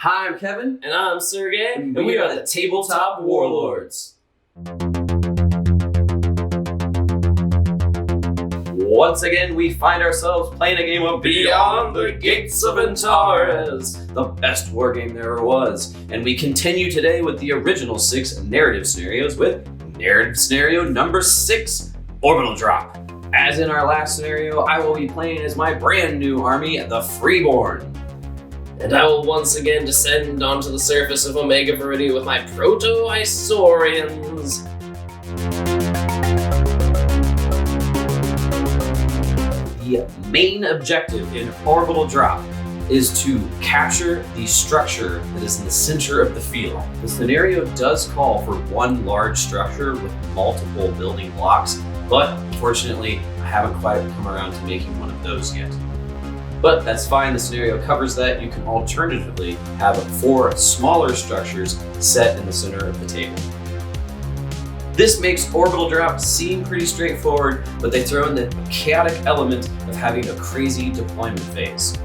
Hi, I'm Kevin. And I'm Sergey. And we are the Tabletop Warlords. Once again, we find ourselves playing a game of Beyond the Gates of Antares, the best war game there ever was. And we continue today with the original 6 narrative scenarios with narrative scenario number 6, Orbital Drop. As in our last scenario, I will be playing as my brand new army, the Freeborn. And I will once again descend onto the surface of Omega Viridia with my Proto-I-Saurians. The main objective in Orbital Drop is to capture the structure that is in the center of the field. The scenario does call for one large structure with multiple building blocks, but unfortunately, I haven't quite come around to making one of those yet. But that's fine, the scenario covers that. You can alternatively have 4 smaller structures set in the center of the table. This makes Orbital Drop seem pretty straightforward, but they throw in the chaotic element of having a crazy deployment phase.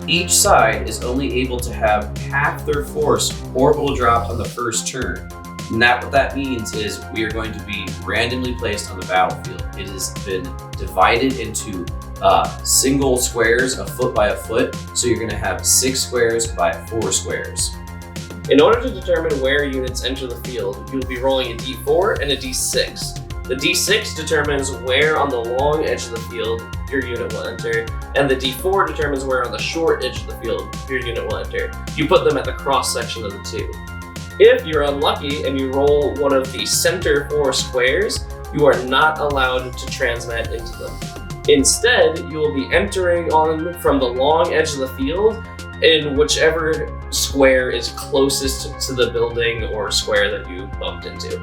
Each side is only able to have half their force orbital dropped on the first turn. And what that means is we are going to be randomly placed on the battlefield. It has been divided into single squares, a foot by a foot, so you're going to have 6 squares by 4 squares. In order to determine where units enter the field, you'll be rolling a d4 and a d6. The d6 determines where on the long edge of the field your unit will enter, and the d4 determines where on the short edge of the field your unit will enter. You put them at the cross section of the two. If you're unlucky and you roll one of the center 4 squares, you are not allowed to transmat into them. Instead, you will be entering on from the long edge of the field in whichever square is closest to the building or square that you bumped into.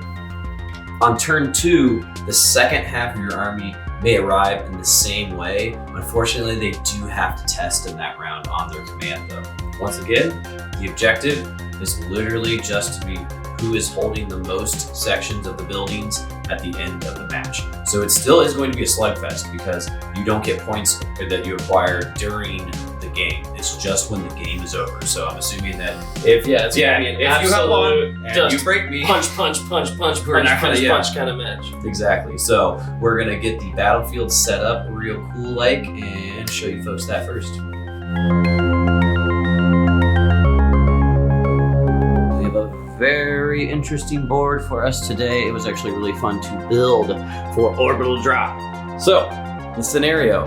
On turn 2, the second half of your army may arrive in the same way. Unfortunately, they do have to test in that round on their command though. Once again, the objective is literally just to be who is holding the most sections of the buildings at the end of the match. So it still is going to be a slugfest because you don't get points that you acquire during the game. It's just when the game is over. So I'm assuming that if you have won and you break me, punch kind of match. Exactly. So we're gonna get the battlefield set up real cool like and show you folks that first. Very interesting board for us today. It was actually really fun to build for Orbital Drop. So, the scenario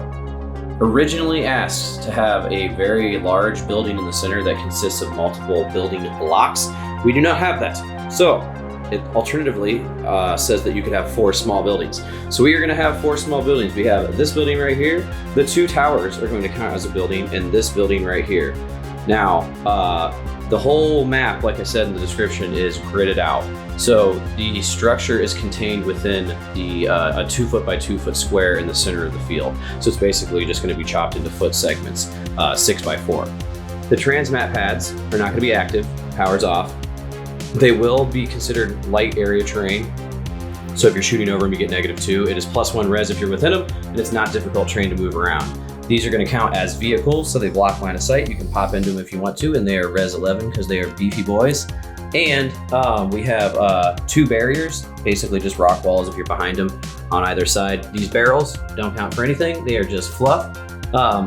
originally asks to have a very large building in the center that consists of multiple building blocks. We do not have that. So, it alternatively says that you could have 4 small buildings. So we are going to have 4 small buildings. We have this building right here. The 2 towers are going to count as a building, and this building right here. Now, the whole map, like I said in the description, is gridded out. So the structure is contained within the a 2 foot by 2 foot square in the center of the field. So it's basically just going to be chopped into foot segments, 6 by 4. The transmat pads are not going to be active, power's off. They will be considered light area terrain. So if you're shooting over them, you get -2. It is +1 res if you're within them, and it's not difficult terrain to move around. These are going to count as vehicles, so they block line of sight. You can pop into them if you want to, and they are res 11 because they are beefy boys. And we have 2 barriers, basically just rock walls if you're behind them on either side. These barrels don't count for anything. They are just fluff.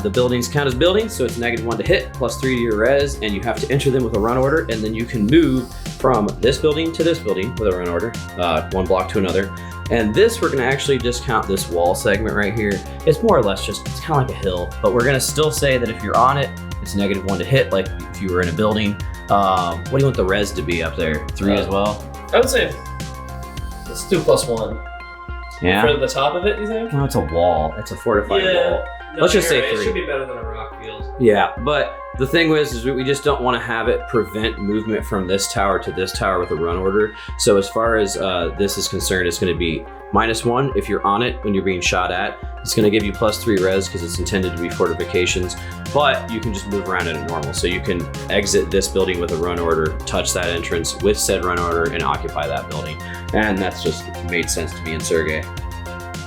The buildings count as buildings, so it's -1 to hit, +3 to your res, and you have to enter them with a run order, and then you can move from this building to this building with a run order, 1 block to another. And this, we're gonna actually discount this wall segment right here. It's more or less just, it's kind of like a hill, but we're gonna still say that if you're on it, it's -1 to hit, like if you were in a building. What do you want the res to be up there? 3 as well? I would say let's do +1. Yeah? For the top of it, you think? No, it's a wall. It's a fortified wall. No, Let's just say right. 3. It should be better than a rock field. Yeah, but the thing is we just don't want to have it prevent movement from this tower to this tower with a run order. So as far as this is concerned, it's going to be -1 if you're on it when you're being shot at. It's going to give you +3 res because it's intended to be fortifications, but you can just move around at a normal. So you can exit this building with a run order, touch that entrance with said run order, and occupy that building. And that's just made sense to me and Sergey.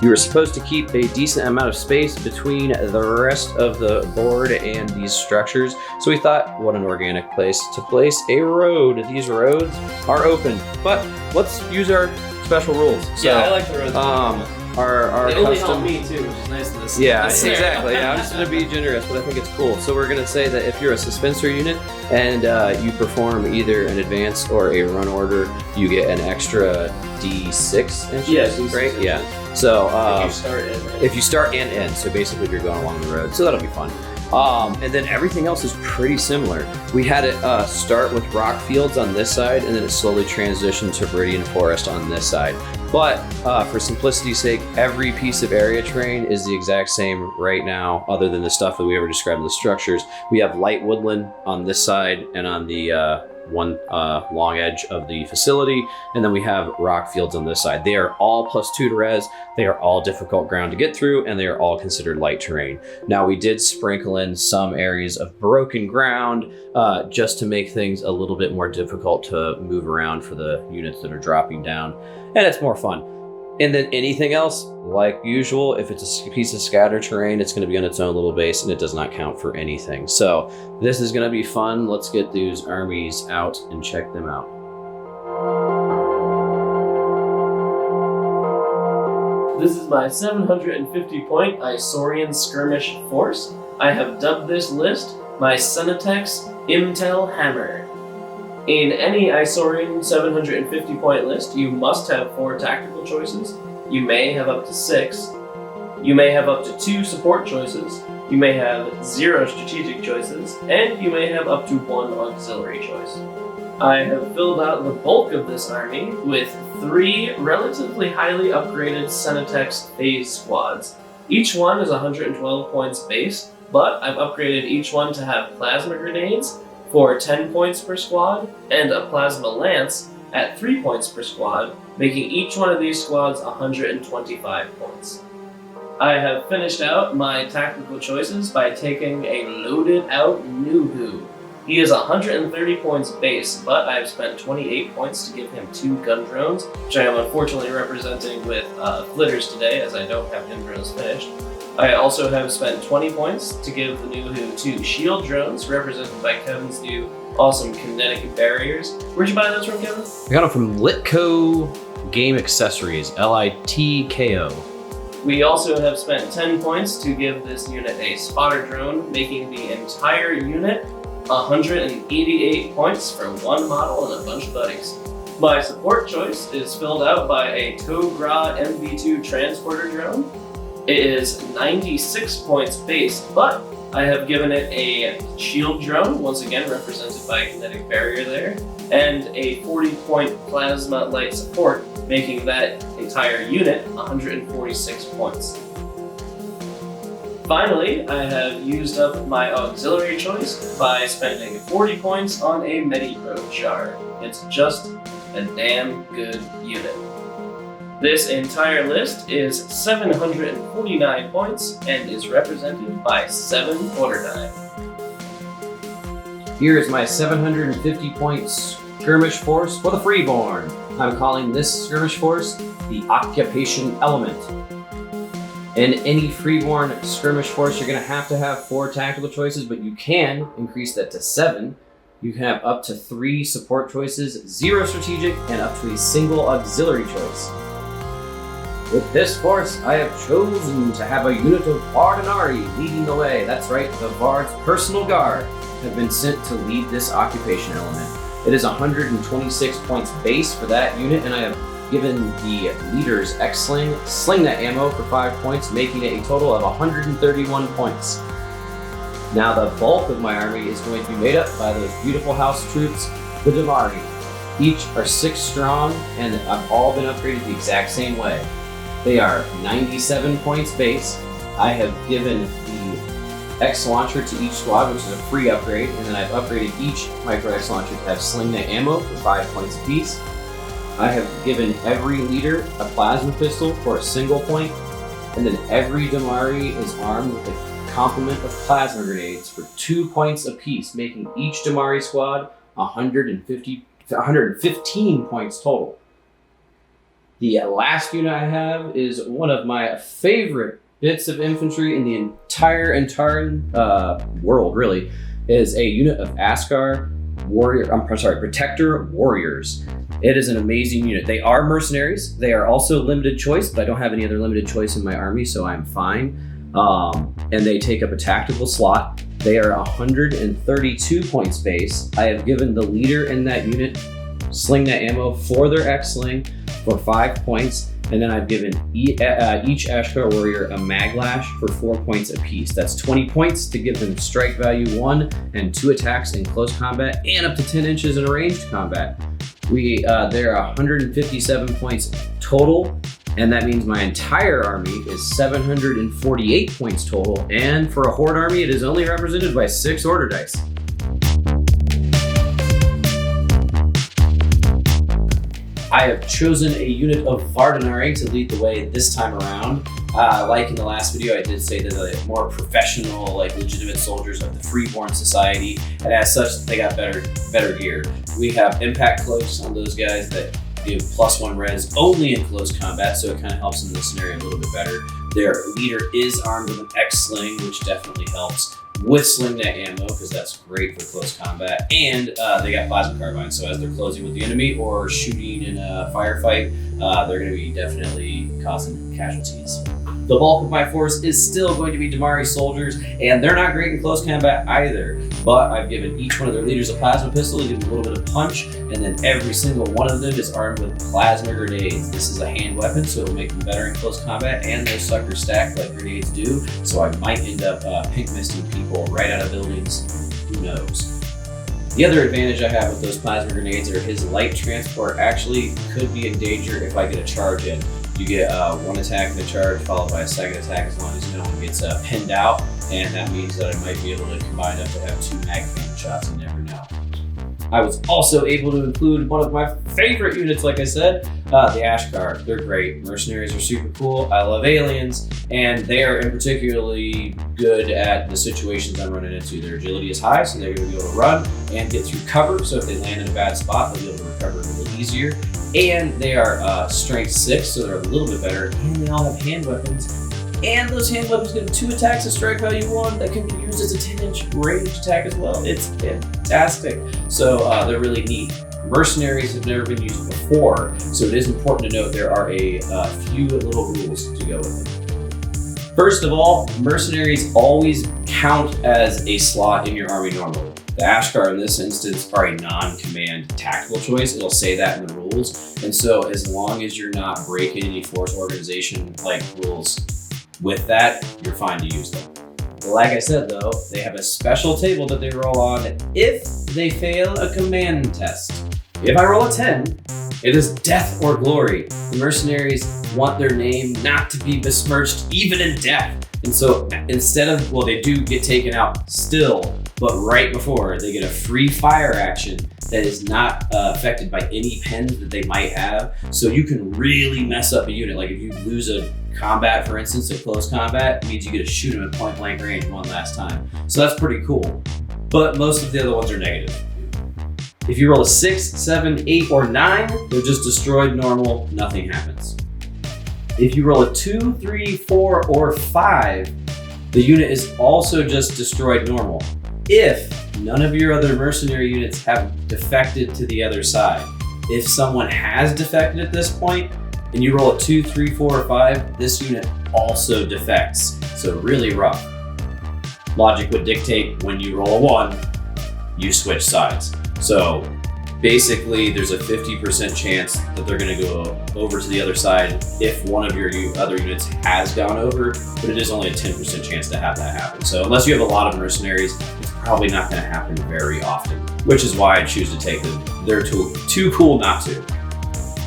You are supposed to keep a decent amount of space between the rest of the board and these structures. So we thought, what an organic place to place a road. These roads are open, but let's use our special rules. So, yeah, I like the roads. Our they only custom. help me too, which is nice in this. Yeah, this scenario. exactly. Yeah, I'm just going to be generous, but I think it's cool. So we're going to say that if you're a suspensor unit and you perform either an advance or a run order, you get an extra D6 inches, Yeah, D6 right? inches. Yeah. So If you start and end, so basically you're going along the road, so that'll be fun. And then everything else is pretty similar. We had it start with rock fields on this side, and then it slowly transitioned to Viridian Forest on this side. But for simplicity's sake, every pice of area terrain is the exact same right now, other than the stuff that we ever described in the structures. We have light woodland on this side and on the one long edge of the facility, and then we have rock fields on this side. They are all +2 to res, they are all difficult ground to get through, and they are all considered light terrain. Now we did sprinkle in some areas of broken ground just to make things a little bit more difficult to move around for the units that are dropping down, and it's more fun. And then anything else, like usual, if it's a piece of scatter terrain, it's going to be on its own little base and it does not count for anything. So this is going to be fun. Let's get these armies out and check them out. This is my 750-point I-Saurian skirmish force. I have dubbed this list my Senatex Imtel Hammer. In any I-Saurian 750-point list, you must have 4 tactical choices. You may have up to 6. You may have up to 2 support choices. You may have 0 strategic choices, and you may have up to 1 auxiliary choice. I have filled out the bulk of this army with 3 relatively highly upgraded Senatex phase squads. Each one is 112 points base, but I've upgraded each one to have plasma grenades for 10 points per squad, and a plasma lance at 3 points per squad, making each one of these squads 125 points. I have finished out my tactical choices by taking a loaded out Nuhu. He is 130 points base, but I've spent 28 points to give him 2 gun drones, which I am unfortunately representing with flitters today, as I don't have gun drones finished. I also have spent 20 points to give the Nuhu 2 shield drones, represented by Kevin's new awesome kinetic barriers. Where'd you buy those from, Kevin? I got them from Litco Game Accessories, Litko. We also have spent 10 points to give this unit a spotter drone, making the entire unit 188 points for 1 model and a bunch of buddies. My support choice is filled out by a Togra MV2 transporter drone. It is 96 points base, but I have given it a shield drone, once again represented by a kinetic barrier there, and a 40-point plasma light support, making that entire unit 146 points. Finally, I have used up my auxiliary choice by spending 40 points on a Medipro Char. It's just a damn good unit. This entire list is 749 points and is represented by 7 order die. Here is my 750 points skirmish force for the Freeborn. I'm calling this skirmish force the Occupation Element. In any Freeborn skirmish force, you're going to have 4 tactical choices, but you can increase that to 7. You can have up to 3 support choices, 0 strategic, and up to a single auxiliary choice. With this force, I have chosen to have a unit of Bardinari leading the way. That's right, the Bard's personal guard have been sent to lead this occupation element. It is 126 points base for that unit, and I have given the leader's X-Sling sling that ammo for 5 points, making it a total of 131 points. Now the bulk of my army is going to be made up by those beautiful house troops, the Damari. Each are 6 strong, and have all been upgraded the exact same way. They are 97 points base. I have given the X launcher to each squad, which is a free upgrade, and then I've upgraded each micro X launcher to have sling net ammo for 5 points apiece. I have given every leader a plasma pistol for a single point, and then every Damari is armed with a complement of plasma grenades for 2 points apiece, making each Damari squad 115 points total. The last unit I have is one of my favorite bits of infantry in the entire world, really, is a unit of Askar Protector Warriors. It is an amazing unit. They are mercenaries. They are also limited choice, but I don't have any other limited choice in my army, so I'm fine. And they take up a tactical slot. They are 132 points base. I have given the leader in that unit sling that ammo for their X-Sling for 5 points. And then I've given each Ashkar warrior a Maglash for 4 points apiece. That's 20 points to give them strike value 1 and 2 attacks in close combat and up to 10 inches in ranged combat. They're 157 points total, and that means my entire army is 748 points total. And for a Horde army, it is only represented by 6 order dice. I have chosen a unit of Vardanari to lead the way this time around. Like in the last video, I did say that they're more professional, like legitimate soldiers of the Freeborn society, and as such, they got better gear. We have impact cloaks on those guys that give +1 res only in close combat, so it kind of helps in this scenario a little bit better. Their leader is armed with an X-Sling, which definitely helps with sling net ammo, because that's great for close combat. And they got plasma carbines, so as they're closing with the enemy or shooting in a firefight, they're going to be definitely causing casualties. The bulk of my force is still going to be Damari soldiers, and they're not great in close combat either. But I've given each one of their leaders a plasma pistol to give them a little bit of punch, and then every single one of them is armed with plasma grenades. This is a hand weapon, so it'll make them better in close combat, and those suckers stack like grenades do, so I might end up pink misting people right out of buildings. Who knows? The other advantage I have with those plasma grenades are his light transport actually could be in danger if I get a charge in. You get 1 attack and a charge followed by a second attack as long as no one gets pinned out, and that means that I might be able to combine up to have 2 mag cannon shots, you never know. I was also able to include one of my favorite units, like I said, the Ashkar. They're great. Mercenaries are super cool. I love aliens, and they are in particularly good at the situations I'm running into. Their agility is high, so they're going to be able to run and get through cover, so if they land in a bad spot, they'll be able to recover a little easier. And they are strength 6, so they're a little bit better, and they all have hand weapons. And those hand weapons give 2 attacks of strike value 1 that can be used as a 10-inch range attack as well. It's fantastic. So they're really neat. Mercenaries have never been used before, so it is important to note there are a few little rules to go with them. First of all, mercenaries always count as a slot in your army normally. The Ashkar in this instance are a non-command tactical choice. It'll say that in the rules. And so as long as you're not breaking any force organization like rules with that, you're fine to use them. Like I said though, they have a special table that they roll on if they fail a command test. If I roll a 10, it is death or glory. The mercenaries want their name not to be besmirched even in death. And so instead of, well, they do get taken out still, but right before they get a free fire action that is not affected by any pens that they might have. So you can really mess up a unit. Like if you lose a combat, for instance, a close combat, it means you get to shoot them at point blank range one last time. So that's pretty cool. But most of the other ones are negative. If you roll a 6, 7, 8, or 9, they're just destroyed normal, nothing happens. If you roll a 2, 3, 4, or 5, the unit is also just destroyed normal. If none of your other mercenary units have defected to the other side. If someone has defected at this point, and you roll a 2, 3, 4, or 5, this unit also defects. So really rough. Logic would dictate when you roll a 1, you switch sides. So basically there's a 50% chance that they're gonna go over to the other side if one of your other units has gone over, but it is only a 10% chance to have that happen. So unless you have a lot of mercenaries, it's probably not gonna happen very often, which is why I choose to take them. They're too cool not to.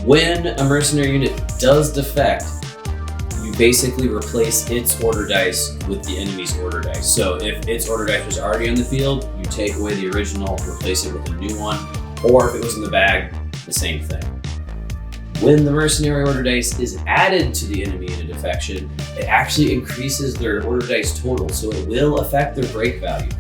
When a mercenary unit does defect, you basically replace its order dice with the enemy's order dice. So if its order dice was already on the field, you take away the original, replace it with a new one, or if it was in the bag, the same thing. When the mercenary order dice is added to the enemy in a defection, it actually increases their order dice total, so it will affect their break value.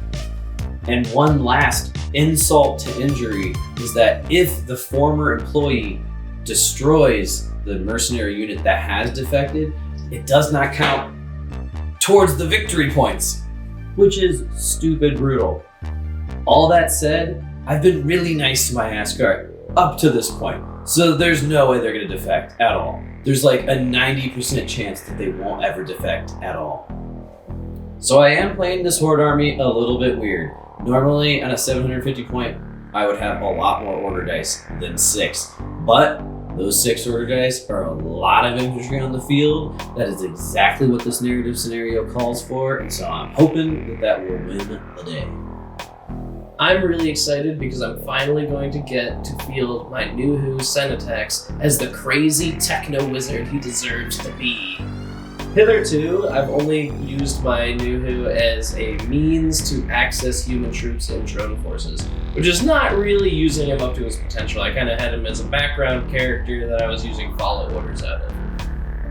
And one last insult to injury is that if the former employee destroys the mercenary unit that has defected, it does not count towards the victory points, which is stupid brutal. All that said, I've been really nice to my Asgard up to this point, so there's no way they're going to defect at all. There's like a 90% chance that they won't ever defect at all. So I am playing this Horde army a little bit weird. Normally on a 750 point, I would have a lot more order dice than 6, but those 6 order dice are a lot of infantry on the field. That is exactly what this narrative scenario calls for, and so I'm hoping that that will win the day. I'm really excited because I'm finally going to get to field my Nuhu Senatax as the crazy techno wizard he deserves to be. Hitherto, I've only used my Nuhu as a means to access human troops in drone forces, which is not really using him up to his potential. I kind of had him as a background character that I was using follow orders out of.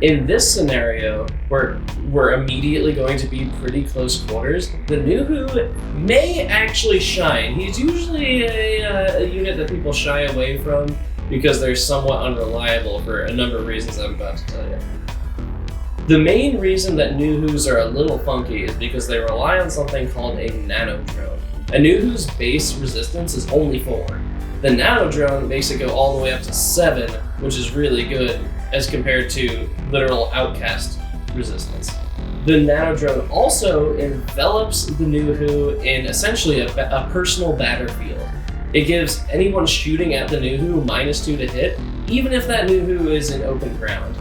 In this scenario, where we're immediately going to be pretty close quarters, the Nuhu may actually shine. He's usually a unit that people shy away from because they're somewhat unreliable for a number of reasons I'm about to tell you. The main reason that Nuhus are a little funky is because they rely on something called a nano drone. A Nuhu's base resistance is only 4. The nano drone makes it go all the way up to 7, which is really good as compared to literal outcast resistance. The nano drone also envelops the Nuhu in essentially a personal battlefield. It gives anyone shooting at the Nuhu -2 to hit, even if that Nuhu is in open ground.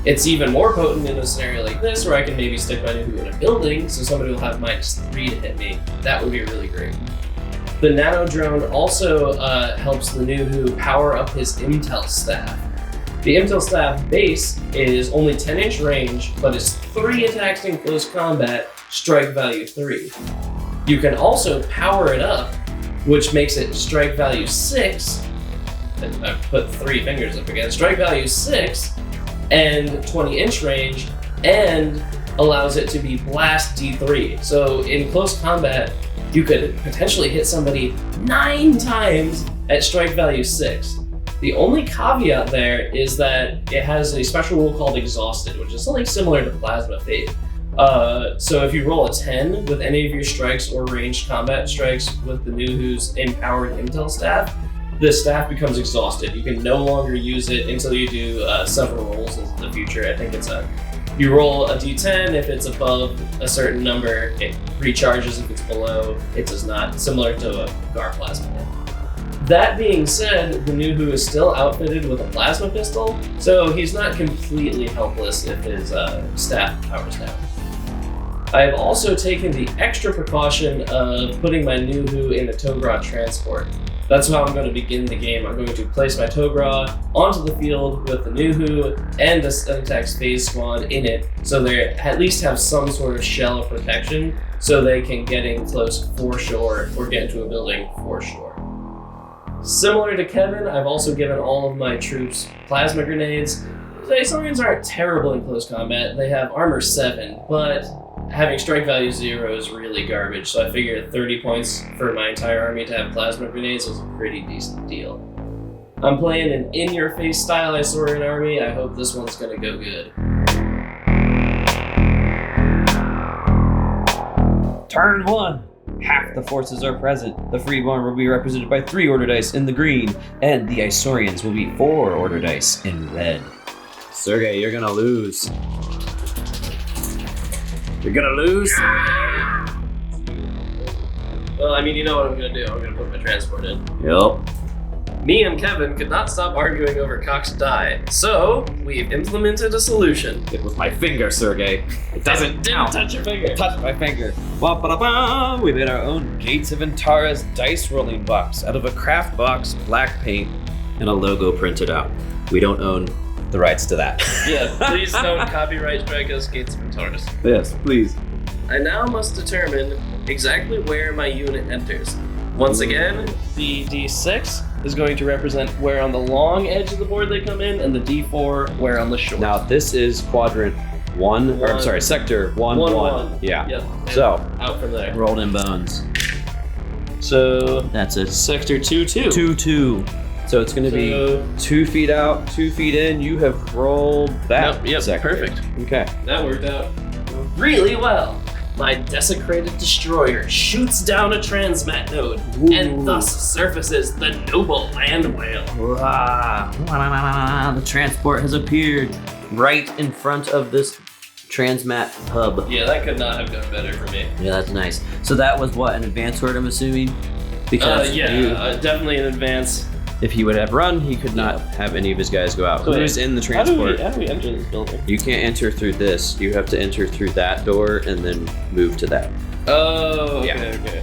It's even more potent in a scenario like this, where I can maybe stick my Nuhu in a building, so somebody will have -3 to hit me. That would be really great. The nano drone also helps the Nuhu power up his intel staff. The intel staff base is only 10-inch range, but is 3 attacks in close combat, strike value 3. You can also power it up, which makes it strike value 6. I put 3 fingers up again. Strike value 6 and 20-inch range, and allows it to be blast D3. So in close combat, you could potentially hit somebody 9 times at strike value 6. The only caveat there is that it has a special rule called Exhausted, which is something similar to Plasma Fate. So if you roll a 10 with any of your strikes or ranged combat strikes with the Nuhu's empowered intel staff, the staff becomes exhausted. You can no longer use it until you do several rolls into the future. I think it's you roll a d10, if it's above a certain number, it recharges. If it's below, it does not, similar to a Gar Plasma Hit. That being said, the Nuhu is still outfitted with a plasma pistol, so he's not completely helpless if his staff powers down. I've also taken the extra precaution of putting my Nuhu in a Togra transport. That's how I'm going to begin the game. I'm going to place my Togra onto the field with the Nuhu and the Senatax phase squad in it, so they at least have some sort of shell of protection, so they can get in close for sure or get into a building for sure. Similar to Kevin, I've also given all of my troops plasma grenades. The I-Saurians aren't terrible in close combat. They have armor 7, but having strike value 0 is really garbage, so I figured 30 points for my entire army to have plasma grenades was a pretty decent deal. I'm playing an in-your-face style I-Saurian army. I hope this one's gonna go good. Turn 1. Half the forces are present. The Freeborn will be represented by 3 order dice in the green, and the I-Saurians will be 4 order dice in red. Sergey, you're gonna lose. You're gonna lose? Well, I mean, you know what I'm gonna do. I'm gonna put my transport in. Yep. Me and Kevin could not stop arguing over Cock's die, so we've implemented a solution. It was my finger, Sergey. It doesn't Didn't touch your finger. It touched my finger. Ba-ba-da-ba! We made our own Gates of Antares dice rolling box out of a craft box, black paint, and a logo printed out. We don't own the rights to that. Yeah, please don't copyright strike us, Gates of Antares. Yes, please. I now must determine exactly where my unit enters. Once again, the D6 is going to represent where on the long edge of the board they come in, and the D4 where on the short. Now this is quadrant 1, or I'm sorry, sector 1-1. Yeah. Yep. So out from there. rolled in bones. So That's it. sector 2-2. 2-2. So it's going to be 2 feet out, 2 feet in. You have rolled that. Nope, yep, sector. perfect. Okay. That worked out really well. My desecrated destroyer shoots down a transmat node and thus surfaces the noble land whale. The transport has appeared right in front of this transmat hub. Yeah, that could not have gone better for me. Yeah, that's nice. So that was what, an advance sword, I'm assuming? Because definitely in advance. if he would have run, he could not have any of his guys go out. So Who's in the transport? How do we enter this building? You can't enter through this. You have to enter through that door and then move to that. Oh, okay, Yeah. okay.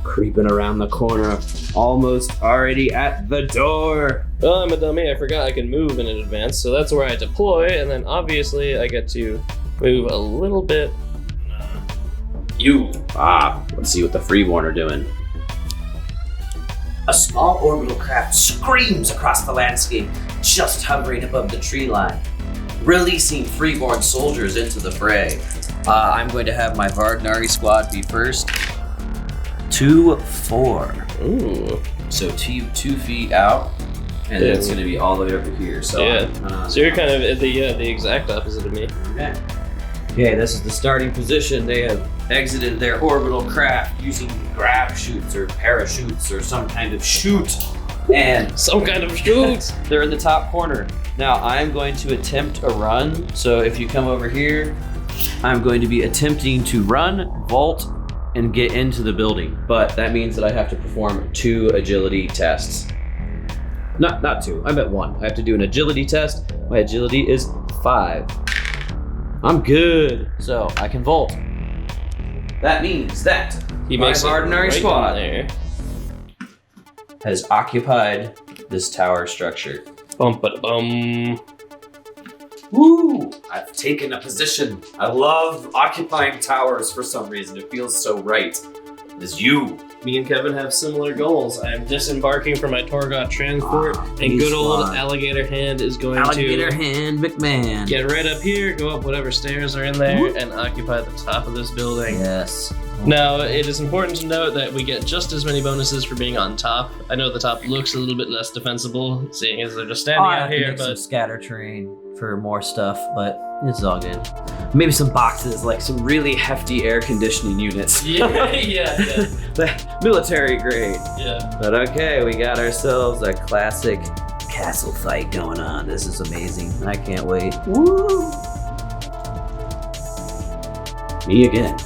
Creeping around the corner, almost already at the door. Well, I'm a dummy. I forgot I can move in advance, so that's where I deploy, and then obviously I get to move a little bit. Let's see what the Freeborn are doing. A small orbital craft screams across the landscape, just hovering above the tree line, releasing Freeborn soldiers into the fray. I'm going to have my Vardnari squad be first. 2-4. Ooh. So 2 feet out, and then it's going to be all the way over here. So Yeah. So you're kind of at the exact opposite of me. Okay, this is the starting position. They have exited their orbital craft using grab chutes or parachutes or some kind of chute. And Some kind of shoot. they're in the top corner. Now I'm going to attempt a run. So if you come over here, I'm going to be attempting to run, vault, and get into the building. But that means that I have to perform 2 agility tests. Not 2, I'm at 1. I have to do an agility test. My agility is 5. I'm good, so I can vault. That means that He my makes it Vardnari right squad there. has occupied this tower structure. Bum ba bum. Woo! I've taken a position. I love occupying towers for some reason. It feels so right. It is you. Me and Kevin have similar goals. I am disembarking from my Torgot transport, and nice good old one. Alligator Hand is going Alligator to Hand McMahon. get right up here, go up whatever stairs are in there, and occupy the top of this building. Yes. Now, it is important to note that we get just as many bonuses for being on top. I know the top looks a little bit less defensible, seeing as they're just standing I out have to here, make some but scatter terrain for more stuff, but it's all good. Maybe some boxes, like some really hefty air conditioning units. yeah. The military grade. Yeah. But okay, we got ourselves a classic castle fight going on. This is amazing. I can't wait. Woo! Me again.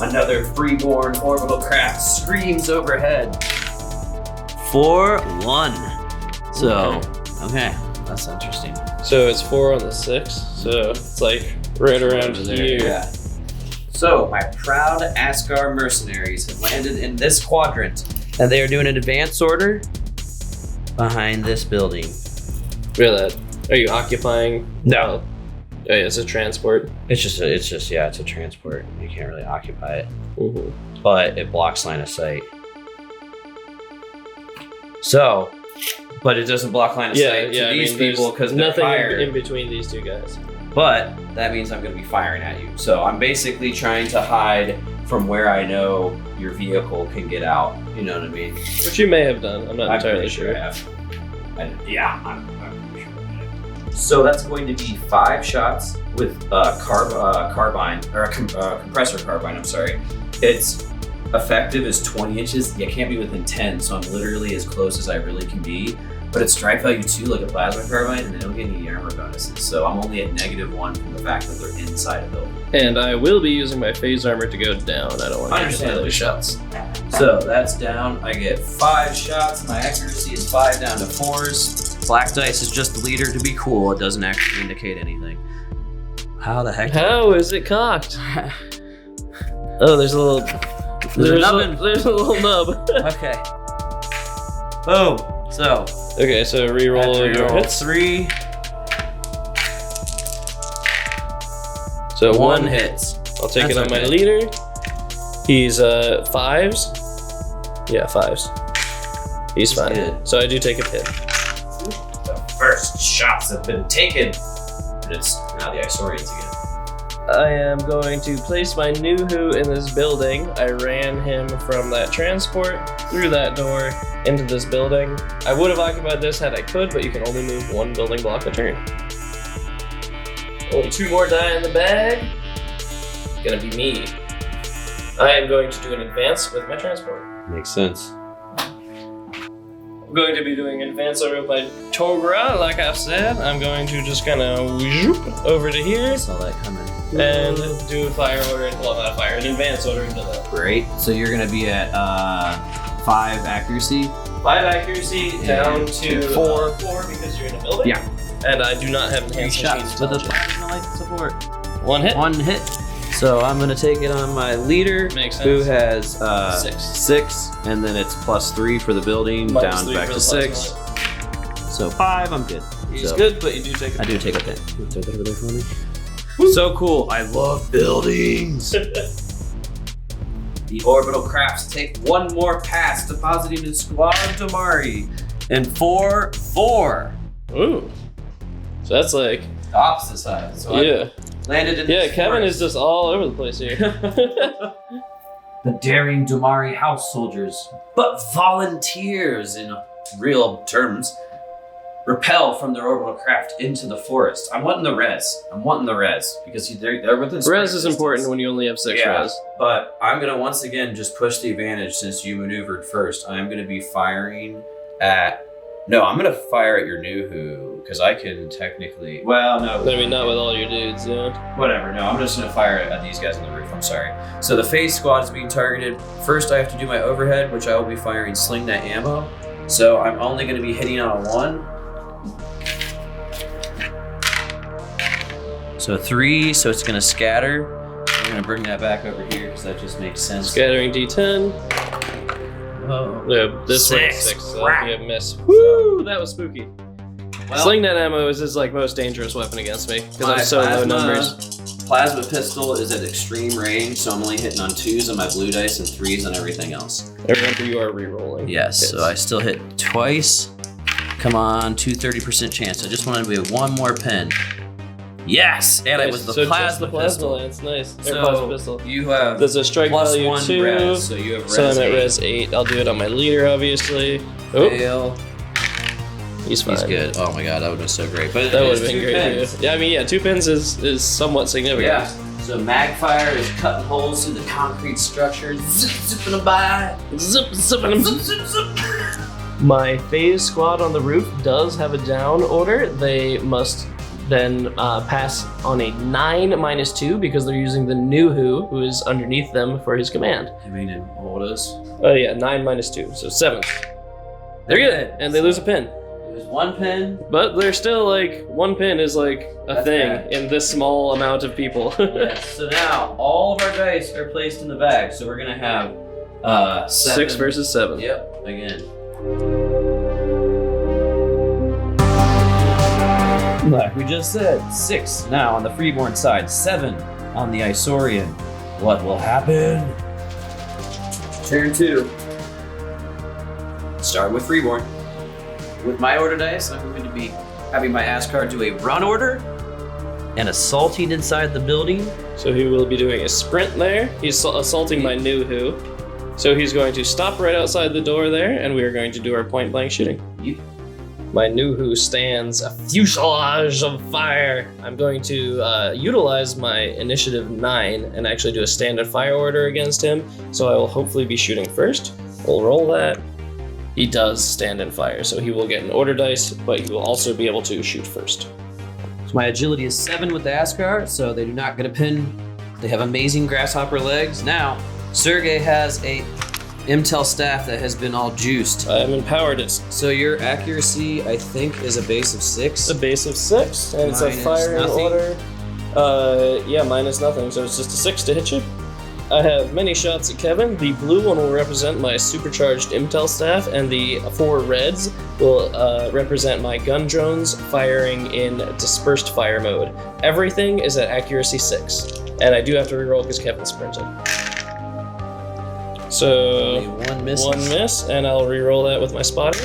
Another Freeborn orbital craft screams overhead. 4-1. So, okay, that's interesting. So it's 4 on the 6, so it's like right around Over there, here. yeah. So, my proud Asgar mercenaries have landed in this quadrant, and they are doing an advance order behind this building. Really? Are you occupying? No. Oh, yeah, it's a transport. It's just a transport. You can't really occupy it, Mm-hmm. but it blocks line of sight. So, but it doesn't block line of sight to these people because they're nothing fired. in between these two guys. But that means I'm going to be firing at you. So I'm basically trying to hide from where I know your vehicle can get out. You know what I mean? Which you may have done. I'm not entirely pretty sure. I have. I'm pretty sure I have. So that's going to be 5 shots with carbine, or compressor carbine, I'm sorry. Its effective is 20 inches. You can't be within 10, so I'm literally as close as I really can be. But it's strike value 2 like a plasma carbine, and they don't get any armor bonuses. So I'm only at -1 from the fact that they're inside a building. And I will be using my phase armor to go down. I don't want to get those shots. So that's down. I get 5 shots. My accuracy is 5 down to 4s. Black dice is just the leader to be cool. It doesn't actually indicate anything. How the heck? How is it cocked? Oh, there's a little. There's a little nub. Okay. Boom. So. Okay, so reroll your Reroll hits. 3. So 1 hits. I'll take That's it on my okay. leader. He's 5s. Yeah, 5s. He's fine. good. So I do take a hit. The first shots have been taken. And it's now the Isorians again. I am going to place my new Who in this building. I ran him from that transport through that door into this building. I would have occupied this had I could, but you can only move one building block a turn. Only 2 more die in the bag. Gonna be me. I am going to do an advance with my transport. Makes sense. I'm going to be doing an advance over with my Togra, like I've said. I'm going to just kind of over to here Saw that coming. and do a fire order, well not a fire, an advance order into that. Great. So you're gonna be at 5 accuracy. 5 accuracy down to 4 because you're in a building. Yeah. And I do not have enhanced machine Shots with a intelligence. plasma light support. 1 hit. 1 hit. So I'm gonna take it on my leader, Makes sense. who has 6. 6, and then it's +3 for the building, Minus down 3 back for to the 6. plasma. So 5, I'm good. He's So, good, but you do take a I do take a pin. You throw that over there for me? So cool. I love buildings. The orbital crafts take one more pass, depositing in Squad Damari. And 4-4. Ooh. So that's like, Opposite side. So I yeah. landed in Yeah, this Kevin forest. is just all over the place here. The daring Damari house soldiers, but volunteers in real terms, repel from their orbital craft into the forest. I'm wanting the res. Because they're within Res is sprint important distance. when you only have 6 Yeah, res. but I'm gonna once again just push the advantage since you maneuvered first. I'm gonna be firing at. No, I'm gonna fire at your Nuhu because I can technically. Well, no. I mean, not with all your dudes, yeah. Whatever. No, I'm just gonna fire at these guys on the roof. I'm sorry. So the phase squad is being targeted. First, I have to do my overhead, which I will be firing sling net ammo. So I'm only gonna be hitting on a 1. So 3. So it's gonna scatter. I'm gonna bring that back over here because that just makes sense. Scattering D10. Oh. Yeah, this one's 6. 6, so Crap. that'd be a miss. Woo! That was spooky. Well, Sling net ammo is his like most dangerous weapon against me because my I'm so low plasma- numbers. Plasma pistol is at extreme range, so I'm only hitting on 2s on my blue dice and 3s on everything else. Remember, you are re-rolling. Yes, so I still hit twice. Come on, 230% chance. I just wanted to be one more pin. Yes, and it was the so plasma just the plasma pistol. lance, nice. Or So plasma pistol. you have There's a strike plus value 1 2. res, so you have res So I'm at 8. res 8. I'll do it on my leader, obviously. Oh, Fail. he's fine. He's good. Oh my god, that would have been so great. But That would it's have been 2 great. pins. Too. Yeah, I mean, yeah, 2 pins is somewhat significant. Yeah. So Magfire is cutting holes through the concrete structure, zipping them by. Zip, zipping Zip, zip, zip. My phase squad on the roof does have a down order. They must then pass on a 9-2 because they're using the Nuhu, who is underneath them, for his command. I mean, in orders. Oh yeah, 9-2, so 7. They're good, and they lose a pin. There's 1 pin. But they're still like, 1 pin is like a That's thing bad. in this small amount of people. Yes. So now all of our dice are placed in the bag. So we're gonna have 7 6 versus 7. Yep. Again. Like we just said, 6 now on the Freeborn side, 7 on the I-Saurian. What will happen? Turn 2. Start with Freeborn. With my order dice, I'm going to be having my ass card do a run order and assaulting inside the building. So he will be doing a sprint there. He's assaulting my Nuhu. So he's going to stop right outside the door there, and we are going to do our point blank shooting. Yep. My Nuhu stands a fuselage of fire. I'm going to utilize my initiative 9 and actually do a standard fire order against him. So I will hopefully be shooting first. We'll roll that. He does stand and fire, so he will get an order dice, but he will also be able to shoot first. So my agility is 7 with the Askar, so they do not get a pin. They have amazing grasshopper legs. Now, Sergey has a Intel staff that has been all juiced. I'm empowered at So your accuracy, I think, is a base of 6. a base of 6, and it's a Minus firing nothing? order. Yeah, minus nothing, so it's just a 6 to hit you. I have many shots at Kevin. The blue one will represent my supercharged Intel staff, and the 4 reds will represent my gun drones firing in dispersed fire mode. Everything is at accuracy 6, and I do have to reroll because Kevin sprinted. So Only 1 miss. 1 miss, and I'll reroll that with my spotter.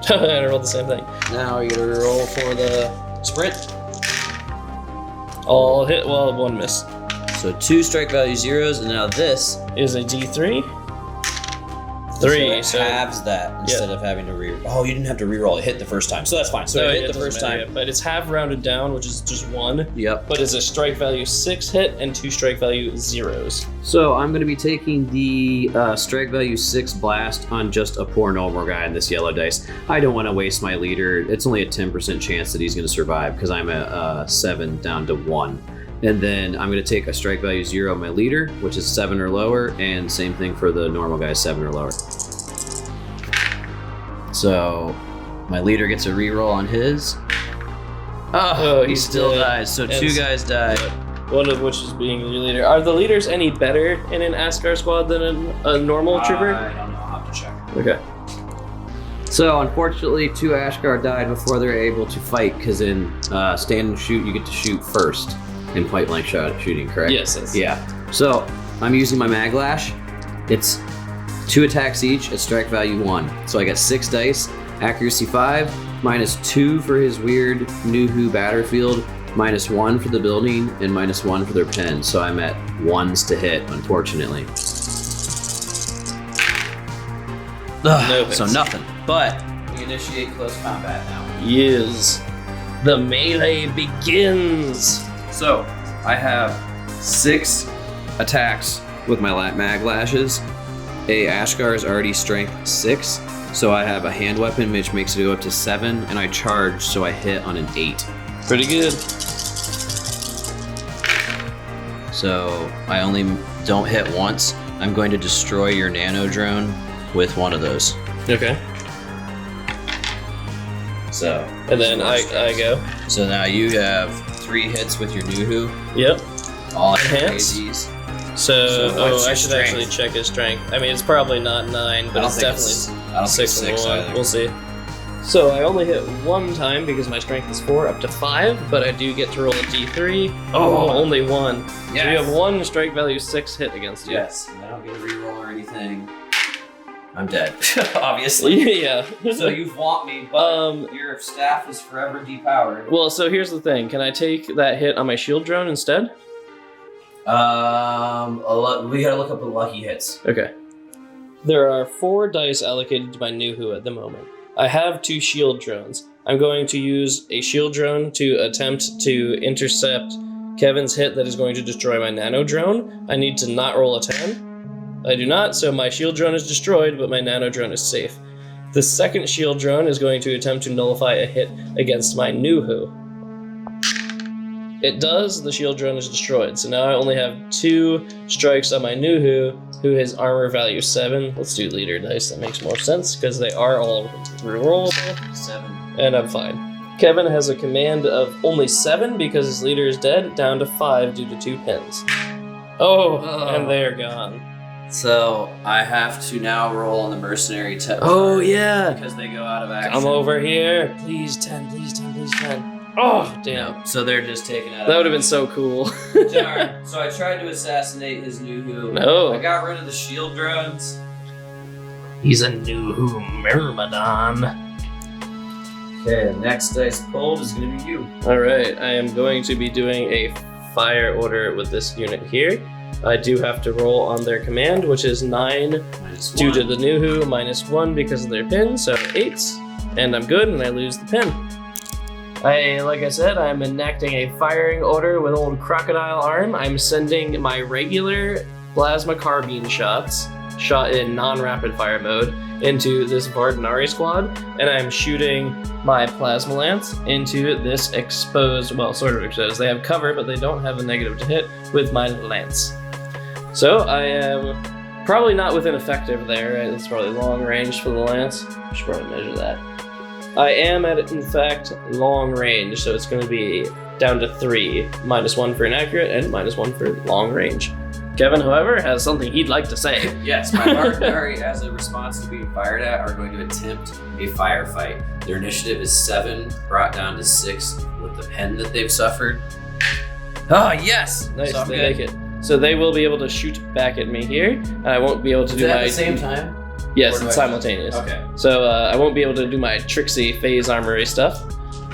I rolled the same thing. Now you're gonna roll for the sprint. All hit, well, 1 miss. So 2 strike value 0s, and now this Is a D3. 3. So it halves that instead of having to Oh, you didn't have to reroll. It hit the first time, so that's fine. So it hit the first time. Yet, but it's half rounded down, which is just 1. Yep. But it's a strike value 6 hit and 2 strike value 0s. So I'm going to be taking the strike value 6 blast on just a poor normal guy in this yellow dice. I don't want to waste my leader. It's only a 10% chance that he's going to survive because I'm at 7 down to 1. And then I'm going to take a strike value 0 on my leader, which is 7 or lower, and same thing for the normal guy, 7 or lower. So my leader gets a reroll on his. Oh, he still dies. So 2 guys die. One of which is being the leader. Are the leaders any better in an Askar squad than a normal trooper? I don't know. I'll have to check. Okay. So unfortunately, 2 Ashgar died before they're able to fight, because in stand and shoot, you get to shoot first in point blank shooting, correct? Yes. Yeah. So I'm using my Maglash. It's 2 attacks each at strike value 1. So I got 6 dice, accuracy 5, -2 for his weird Nuhu battlefield, -1 for the building, and -1 for their pen. So I'm at 1s to hit, unfortunately. So nothing. But we initiate close combat now. Yes. The melee begins. So I have 6 attacks with my mag lashes. A Ashgar is already strength 6, so I have a hand weapon which makes it go up to 7, and I charge, so I hit on an 8. Pretty good. So I only don't hit once. I'm going to destroy your nano drone with one of those. Okay. So. And then I go. So now you have 3 hits with your Nuhu. Yep. All Enhance. AZs. So what's I your should strength? actually check his strength. I mean, it's probably not 9, but it's definitely I don't think 6 it's and 6 1. either. We'll see. So I only hit 1 time because my strength is 4 up to 5, but I do get to roll a d3. Oh, only 1. So you have 1 strike value 6 hit against you. Yes, and I don't get a reroll or anything. I'm dead, obviously. Yeah. So you vaunt me, but your staff is forever depowered. Well, so here's the thing. Can I take that hit on my shield drone instead? We gotta look up the lucky hits. Okay. There are 4 dice allocated to my Nuhu at the moment. I have 2 shield drones. I'm going to use a shield drone to attempt to intercept Kevin's hit that is going to destroy my nano drone. I need to not roll a 10. I do not, so my shield drone is destroyed, but my nano drone is safe. The second shield drone is going to attempt to nullify a hit against my Nuhu. It does, the shield drone is destroyed. So now I only have 2 strikes on my Nuhu, who has armor value 7. Let's do leader dice, that makes more sense, because they are all rerollable. 7. And I'm fine. Kevin has a command of only 7 because his leader is dead, down to 5 due to 2 pins. And they're gone. So I have to now roll on the mercenary test. Oh, yeah. Because they go out of action. Come over here. Please, 10, please, 10, please, 10. Oh, damn. No, so they're just taken out. That would have been so cool. Darn. So I tried to assassinate his Nuhu. No. I got rid of the shield drones. He's a Nuhu Myrmidon. Okay, the next dice pulled is going to be you. Alright, I am going to be doing a fire order with this unit here. I do have to roll on their command, which is 9 -1. due to the Nuhu, -1 because of their pin, so 8s. And I'm good, and I lose the pin. Like I said, I'm enacting a firing order with old crocodile arm. I'm sending my regular plasma carbine shots, shot in non-rapid fire mode, into this Vardinari squad, and I'm shooting my plasma lance into this exposed, well, sort of exposed. They have cover, but they don't have a negative to hit with my lance. So I am probably not within effective there. It's probably long range for the lance. I should probably measure that. I am at, in fact, long range, so it's going to be down to 3, -1 for inaccurate and -1 for long range. Kevin, however, has something he'd like to say. Yes, my Vardinari, as a response to being fired at, are going to attempt a firefight. Their initiative is 7, brought down to 6 with the pen that they've suffered. Oh, yes! Nice, So I'm they good. make it. So they will be able to shoot back at me here, and I won't be able to Is do that my... at the same time? Yes, Or do it's I- simultaneous. Okay. So I won't be able to do my tricksy phase armory stuff,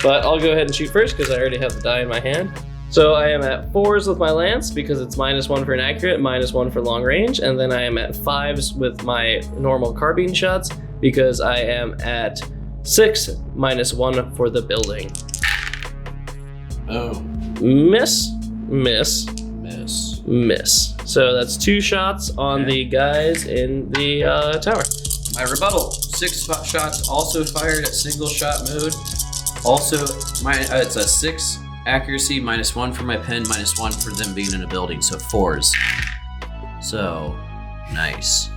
but I'll go ahead and shoot first because I already have the die in my hand. So I am at 4s with my lance because it's -1 for inaccurate, -1 for long range, and then I am at 5s with my normal carbine shots because I am at 6, -1 for the building. Oh. Miss. Miss. So that's 2 shots on the guys in the tower. My rebuttal. 6 shots also fired at single shot mode. Also, it's a 6 accuracy, -1 for my pen, -1 for them being in a building, so 4s. So, nice.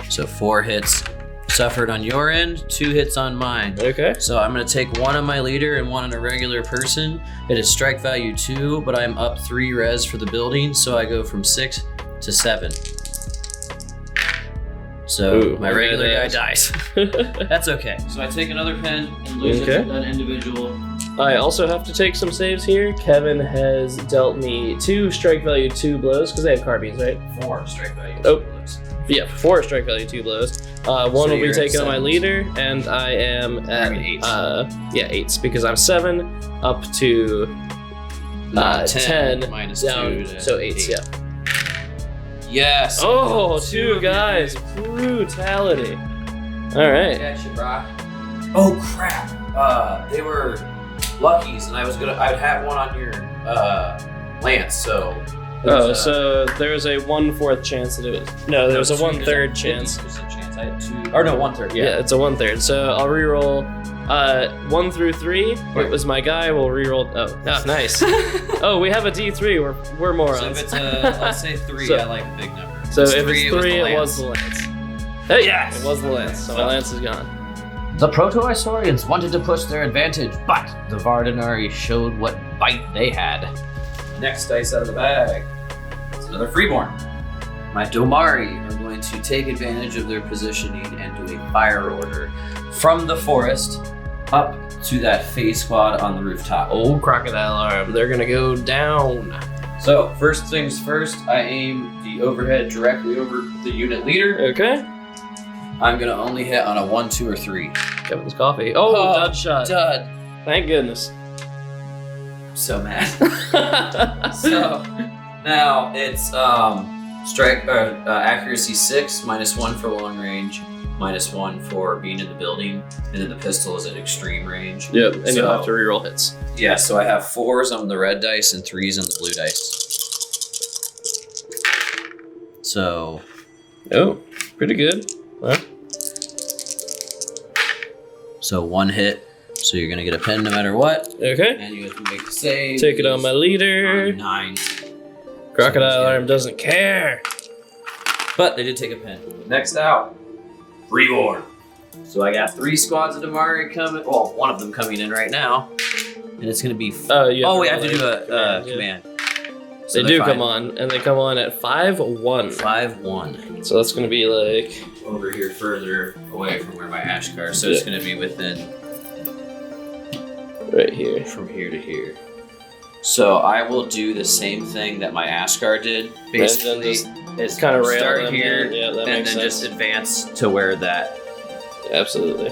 So 4 hits suffered on your end, 2 hits on mine. Okay. So I'm gonna take 1 on my leader and 1 on a regular person. It is strike value 2, but I'm up 3 res for the building, so I go from 6 to 7. So Ooh, my regular guy dies. That's okay. So I take another pen and lose an individual. I also have to take some saves here. Kevin has dealt me 2 strike value 2 blows because they have carbines, right? 4 strike value. Oh. Yeah, 4 strike value 2 blows. One will be taken on my leader, and I am at 8. 8s because I'm 7 up to 10 minus down, 2 to so 8s. Yeah. Yes. Oh, 2 guys! Brutality. All right. Oh crap! They were luckies, and I'd have 1 on your lance. So. So there's a 1/4 chance that it was. No, there was a 1/3 chance. 50% chance. I had 2. Or no, 1/3. Yeah, it's a 1/3. So I'll reroll 1 through 3. Right. It was my guy. We'll reroll. Oh, nice. Oh, we have a D3. We're morons. So if it's let's say 3, So- I like a big number. So if it's 3, 3, it was the lance. Hey, Yes! it was the lance. So my lance is gone. The Proto-Isorians wanted to push their advantage, but the Vardanari showed what bite they had. Next dice out of the bag. It's another Freeborn. My Domari are going to take advantage of their positioning and do a fire order from the forest up to that phase squad on the rooftop. Old crocodile arm. They're gonna go down. So, first things first, I aim the overhead directly over the unit leader. Okay. I'm gonna only hit on a 1, 2, or 3. Kevin's coffee. Oh, dud shot. Dud. Thank goodness. So mad. So now it's accuracy 6, -1 for long range, -1 for being in the building, and then the pistol is at extreme range. Yep, and you'll have to reroll hits. Yeah, so I have 4s on the red dice and 3s on the blue dice. So Oh, pretty good. Huh? so 1 hit, so you're gonna get a pen no matter what, Okay. and you have to make the save. Take it on my leader. 9. Crocodile arm doesn't care. But they did take a pen. Next out, Freeborn. So I got 3 squads of Damari coming. Well, 1 of them coming in right now, and it's gonna be. Yeah. We have to do a yeah. command. So They they're do fine. come on, and they come on at 5-1. 5-1. So that's gonna be like Over here, further away from where my ash car. So it's gonna be within right here. from here to here. So I will do the same thing that my Ashgar did. Basically, it's kind of rail start them here, in. Yeah, that and makes then sense. just advance to where that. Absolutely.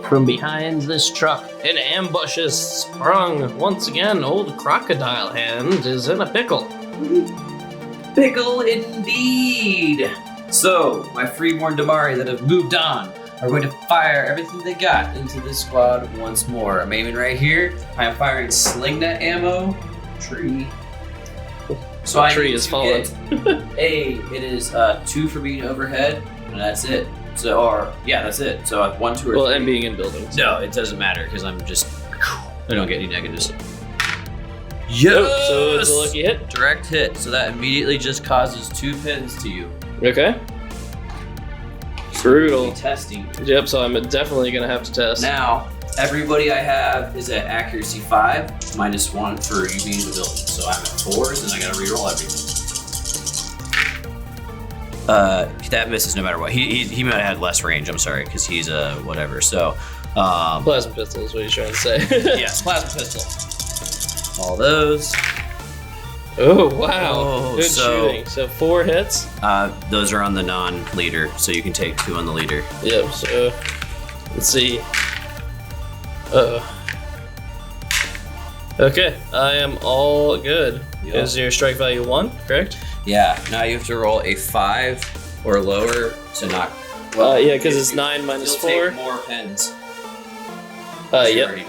From behind this truck, an ambush is sprung. Once again, old crocodile hand is in a pickle. Pickle indeed! So, my Freeborn Damari that have moved on are going to fire everything they got into this squad once more. I'm aiming right here. I am firing sling net ammo. Tree. So The I tree need is to fallen. get it is 2 for being overhead, and that's it. So, that's it. So 1, 2, or 3. Well, and being in buildings. No, it doesn't matter because I don't get any negatives. Yes! So it's a lucky hit. Direct hit. So that immediately just causes 2 pins to you. Okay. Brutal. Testing. Yep, so I'm definitely gonna have to test. Now, everybody I have is at accuracy 5, -1 for you being in the building. So I'm at 4s, and I gotta reroll everything. That misses no matter what. He might have had less range. I'm sorry, because he's a whatever. So, Plasma pistol is what he's trying to say. yes, plasma pistol. All those. Oh, wow. Oh, Good so- shooting. So 4 hits. Those are on the non-leader, so you can take 2 on the leader. Yep, so let's see. Okay, I am all good. Yep. Is your strike value 1, correct? Yeah, now you have to roll a 5 or lower to knock. Yeah, because it's 9 minus you'll 4. take more pens. Yep.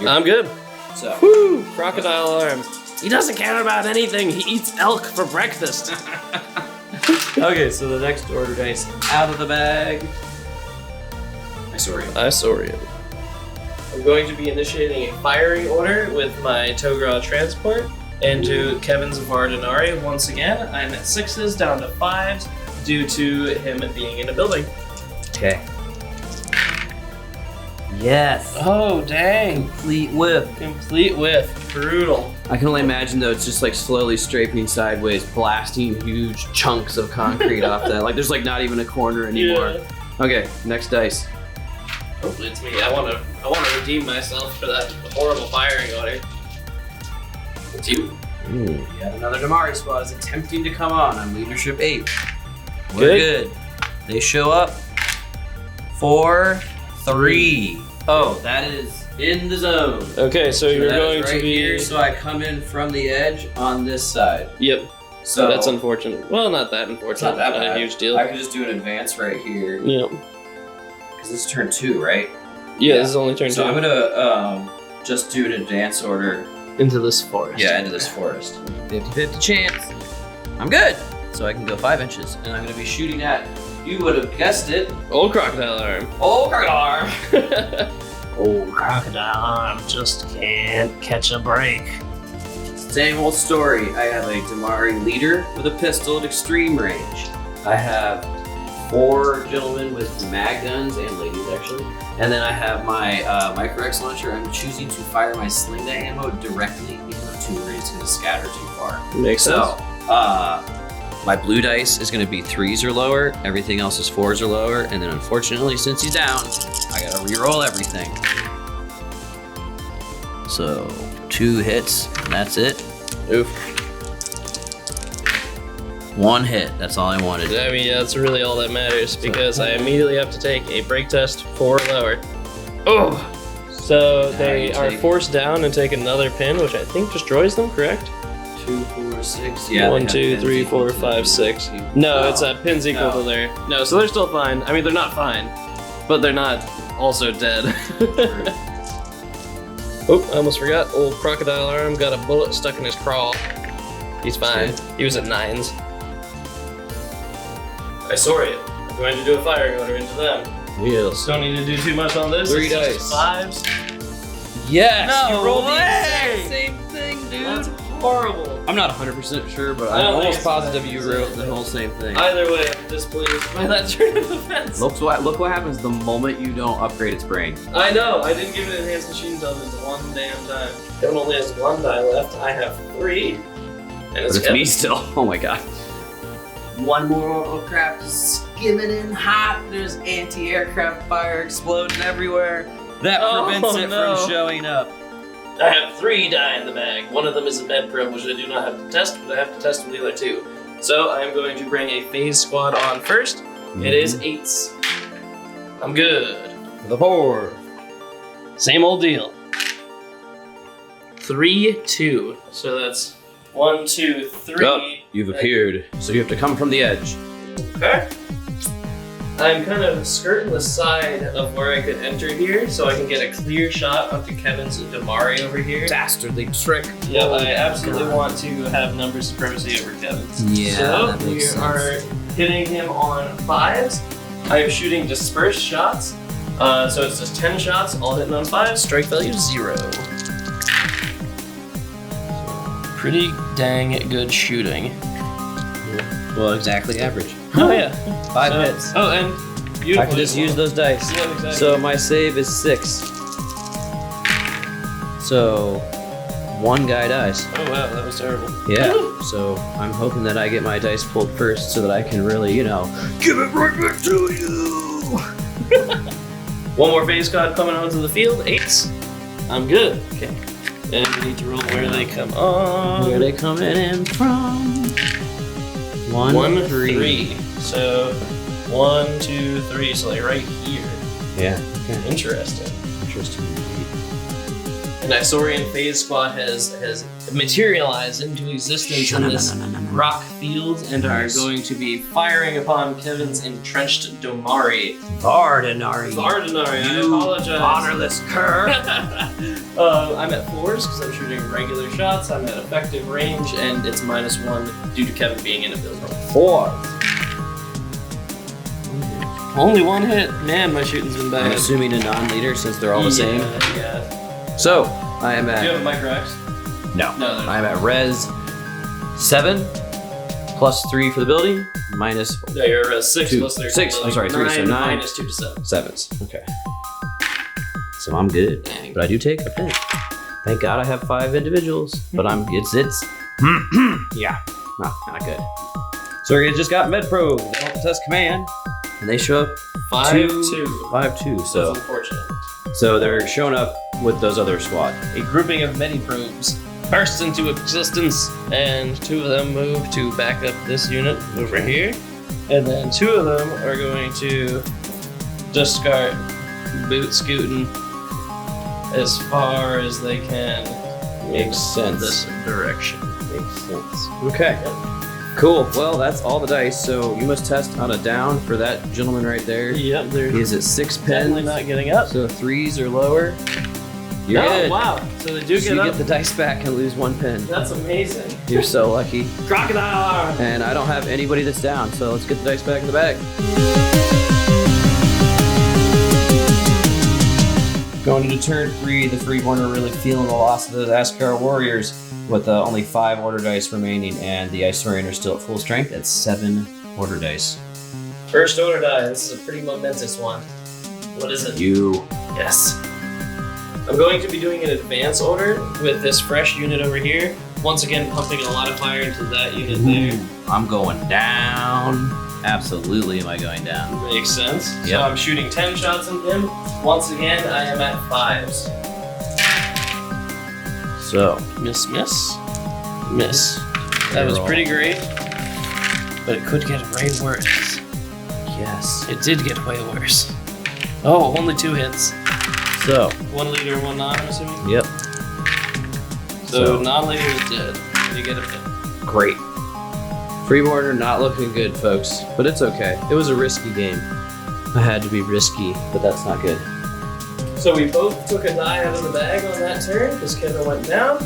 I'm good. So, Woo! Crocodile arm. He doesn't care about anything. He eats elk for breakfast. okay, so the next order dice out of the bag. I-Saurian. I'm going to be initiating a firing order with my Togra transport into Kevin's Vardanari. Once again, I'm at 6s down to 5s due to him being in a building. Okay. Yes. Oh, dang. Complete whiff. Complete whiff. Brutal. I can only imagine though, it's just like slowly strafing sideways, blasting huge chunks of concrete off that. Like there's like not even a corner anymore. Yeah. Okay, next dice. Hopefully it's me. I want to redeem myself for that horrible firing order. It's you. Yet another Damari squad is attempting to come on. I'm leadership 8. We're Good. good. They show up. 4, 3. Oh, that is in the zone. Okay, so you're that is going right to be here, so I come in from the edge on this side. Yep. So That's unfortunate. Well, not that unfortunate. It's not that a bad. huge deal. I can just do an advance right here. Yeah. Because this is turn 2, right? Yeah, this is only turn 2. So I'm gonna just do an advance order. Into this forest. Yeah, into this forest. 50-50 chance. I'm good. So I can go 5 inches, and I'm gonna be shooting at. You would have guessed it. Old crocodile arm. Oh, crocodile arm. Old crocodile arm just can't catch a break. Same old story. I have a Damari leader with a pistol at extreme range. I have 4 gentlemen with mag guns and ladies actually. And then I have my micro X launcher. I'm choosing to fire my sling that ammo directly because I'm too worried it's going to scatter too far. Makes So, sense. my blue dice is going to be 3s or lower. Everything else is 4s or lower. And then unfortunately, since he's down, I got to re-roll everything. So 2 hits, and that's it. Oof. 1 hit. That's all I wanted. I mean, yeah, that's really all that matters because I immediately have to take a break test 4 or lower. Oh! So Now they you are take- forced down and take another pin, which I think destroys them, correct? 2, 4, 6. Yeah. 1, 2, 3, 4, 5, 6. No, it's pins equal No. to their. No, so they're still fine. I mean, they're not fine, but they're not also dead. Oh, I almost forgot. Old crocodile arm got a bullet stuck in his craw. He's fine. He was at 9s. I-Saurian. I'm going to do a firing order into them. Yes. Don't need to do too much on this. 3 It's just dice. 5s. Yes! No you rolled the way! exact same thing, dude! That's horrible. I'm not 100% sure, but I I'm don't think almost it's positive that you easy. wrote the whole same thing. Either way, I'm displeased by that turn of events. Look what happens the moment you don't upgrade its brain. I know, I didn't give it enhanced machine intelligence one damn time. Kevin only has 1 die left, I have 3. And But it's it's Kevin. me still. Oh my god. One more orbital craft is skimming in hot. There's anti-aircraft fire exploding everywhere. That Oh, prevents it no. from showing up. I have 3 die in the bag. One of them is a med probe, which I do not have to test, but I have to test with the other 2. So I am going to bring a phase squad on first. It is 8s. I'm good. The 4. Same old deal. 3, 2. So that's 1, 2, 3. Oh, you've appeared, so you have to come from the edge. Okay. I'm kind of skirting the side of where I could enter here, so I can get a clear shot onto Kevin's Damari over here. Dastardly trick. Yeah, I absolutely want to have number supremacy over Kevin's. Yeah, So that we makes sense. are hitting him on 5s. I am shooting dispersed shots. So it's just 10 shots, all hitting on 5s. Strike value 0. Pretty dang good shooting. Well, exactly average. Oh yeah. 5 So- hits. Oh, and beautiful. I can just use those dice. Yeah, exactly. So my save is 6. So 1 guy dies. Oh wow, that was terrible. Yeah. So I'm hoping that I get my dice pulled first so that I can really, give it right back to you. One more phase card coming onto the field. 8s. I'm good. Okay. And we need to roll where they come on. Where they coming in from? 1, 3. So 1, 2, 3. So like right here. Yeah. Okay. Interesting. Interesting. An I-Saurian phase squad has materialized into existence in this rock field and are going to be firing upon Kevin's entrenched Domari. Vardanari. I apologize. Honorless cur. I'm at 4s because I'm shooting regular shots. I'm at effective range, and it's -1 due to Kevin being in a building. 4. Only 1 hit. Man, my shooting's been I'm bad. assuming a non-leader since they're all the same. Yeah. So I am Do you at have a micro X? no. No, I am at res 7 +3 for the building minus No, you're a 6 2. plus 3. 6. I'm sorry, 3. So 9 minus 2 to 7. 7s. Okay. So I'm good, Dang. but I do take a pin. Thank God I have 5 individuals, but it's yeah, not good. Sergey just got med probe. They don't test command, and they show up 5-2. 5-2. That's So unfortunate. so they're showing up with those other squad. A grouping of many probes bursts into existence, and 2 of them move to back up this unit over here, and then 2 of them are going to just start boot scooting as far as they can. Makes sense. This direction. Makes sense. Okay. Cool. Well, that's all the dice. So you must test on a down for that gentleman right there. Yep, they're He is at 6 definitely pins. not getting up. So 3s or lower. You're Oh, good. wow. So they do So get you up. get the dice back and lose 1 pin. That's amazing. You're so lucky. Crocodile arm. And I don't have anybody that's down, so let's get the dice back in the bag. Going into turn 3, the Freeborn are really feeling the loss of those Askar warriors with only 5 order dice remaining, and the I-Saurian are still at full strength at 7 order dice. First order die. This is a pretty momentous one. What is it? You. Yes. I'm going to be doing an advance order with this fresh unit over here. Once again, pumping a lot of fire into that unit there. I'm going down. Absolutely am I going down. Makes sense. Yep. So I'm shooting 10 shots at him. Once again, I am at 5s. So, Miss. That was pretty great. But it could get way worse. yes. It did get way worse. Oh, only 2 hits. So, 1 leader, 1 non, I'm assuming? yep. So non-leader is dead. You get a pin. Great. Freeborn are not looking good, folks, but it's okay. It was a risky game. I had to be risky, but that's not good. So we both took a die out of the bag on that turn because Kevin went down,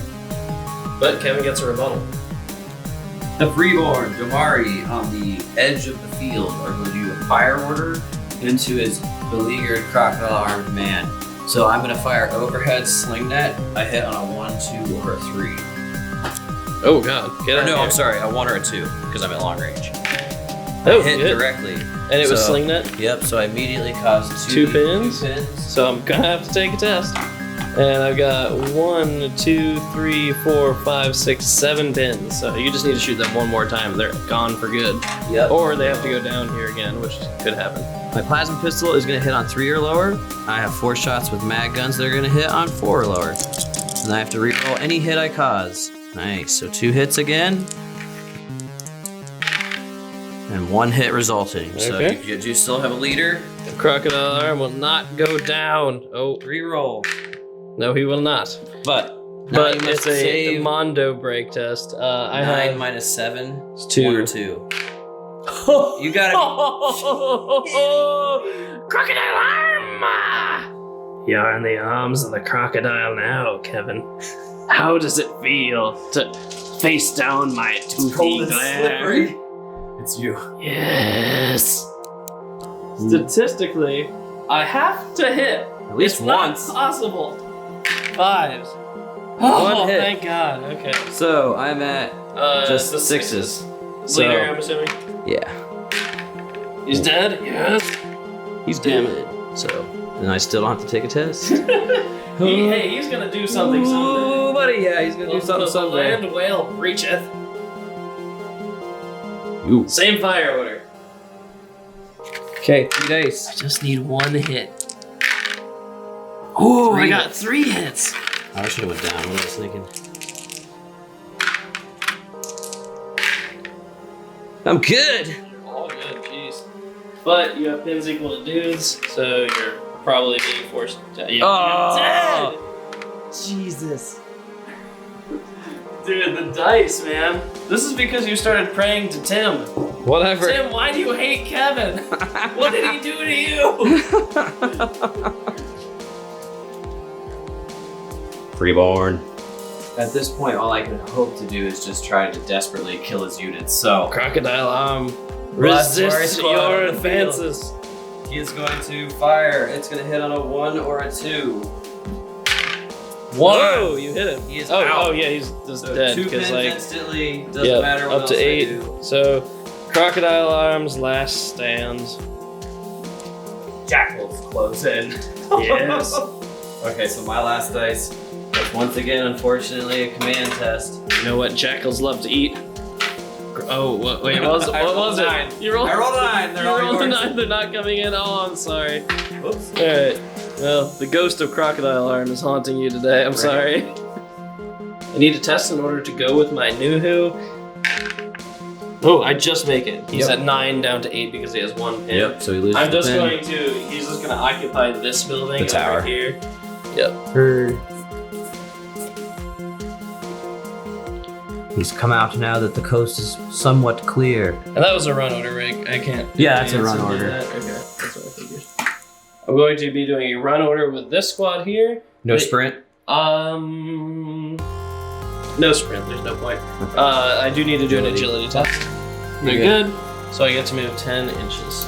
but Kevin gets a rebuttal. The Freeborn, Domari, on the edge of the field are going to do a fire order into his beleaguered crocodile-armed man. So I'm going to fire overhead sling net. I hit on a 1, 2, or a 3. Oh god, get Or out no, here. I'm sorry, a 1 or a 2, because I'm at long range. Oh, I hit good. directly. And it was So- sling net, Yep, so I immediately caused 2 pins. 2 pins. So I'm gonna have to take a test. And I've got 1, 2, 3, 4, 5, 6, 7 pins. So you just need to shoot them 1 more time. They're gone for good. Yep. Or they have to go down here again, which could happen. My plasma pistol is going to hit on 3 or lower. I have 4 shots with mag guns that are going to hit on 4 or lower. And I have to reroll any hit I cause. Nice. So 2 hits again. And 1 hit resulting. So Okay. you do still have a leader. The crocodile arm will not go down. Oh, Reroll. no, he will not. But But you must it's a save Mondo break test. I 9 have minus 7. It's 2. 1 or 2. You gotta crocodile arm! You're in the arms of the crocodile now, Kevin. How does it feel to face down my toothy glare? It's you. Yes. Statistically, I have to hit. At least It's not once. possible. 5s. One hit. Thank God. Okay. So I'm at just the 6s. Leader, I'm assuming. Yeah. He's dead? Yes. He's dead. So, and I still don't have to take a test. Hey, he's gonna do something someday. Ooh, buddy, yeah, he's gonna do something The someday. land whale reacheth. Ooh. Same fire order. Okay, 3 dice. I just need 1 hit. Oh, I 3 got 3 hits. I should have went down. What was I thinking? I'm good. All good, jeez. But you have pins equal to dudes, so you're probably being forced to. Yeah, Oh. you're dead. Jesus. Dude, the dice, man. This is because you started praying to Tim. Whatever. Tim, why do you hate Kevin? What did he do to you? Freeborn. At this point, all I can hope to do is just try to desperately kill his units. So, Crocodile Arm, Last warrior resist squad your on the field. advances. he is going to fire. It's going to hit on a 1 or a 2. Whoa, you hit him. He is Oh, out. oh yeah, he's just So dead 2 because pins like instantly. Doesn't matter what up to else I 8. do. So, Crocodile Arms, last stand. Jackals close in. Yes. Okay, so my last dice. That's once again, unfortunately, a command test. You know what jackals love to eat? Oh, wait, what was it? I What rolled was a it? 9. You rolled. I rolled a 9. They're You all rolled a yours. 9. They're not coming in. Oh, I'm sorry. Oops. All right. Well, the ghost of Crocodile Arm is haunting you today. I'm sorry. I need a test in order to go with my Nuhu. Oh, I just make it. He's Yep. at 9 down to 8 because he has 1 pin. Yep, so he loses I'm the just pin. going to. He's just going to occupy this building The tower. over here. Yep. He's come out now that the coast is somewhat clear. And that was a run order, right? I can't. Yeah, that's a advance run and do order. that. Okay, that's what I figured. I'm going to be doing a run order with this squad here. No Wait, sprint. No sprint. There's no point. I do need to do an agility test. They're You're good. So I get to move 10 inches.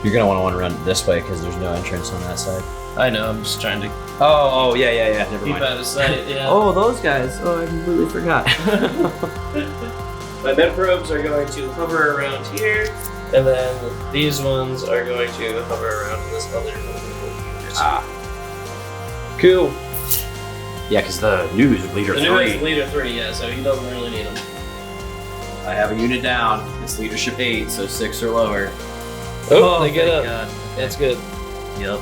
You're going to want to run this way because there's no entrance on that side. I know. I'm just trying to Oh, yeah. Never keep mind. out of sight. Yeah. Oh, those guys. Oh, I completely forgot. My med probes are going to hover around here, and then these ones are going to hover around in this other unit. Ah. Cool. Yeah, because the news is leader The new is leader 3, yeah, so he doesn't really need them. I have a unit down. It's leadership 8, so 6 or lower. Oh, they get thank up. God. That's good. Yep.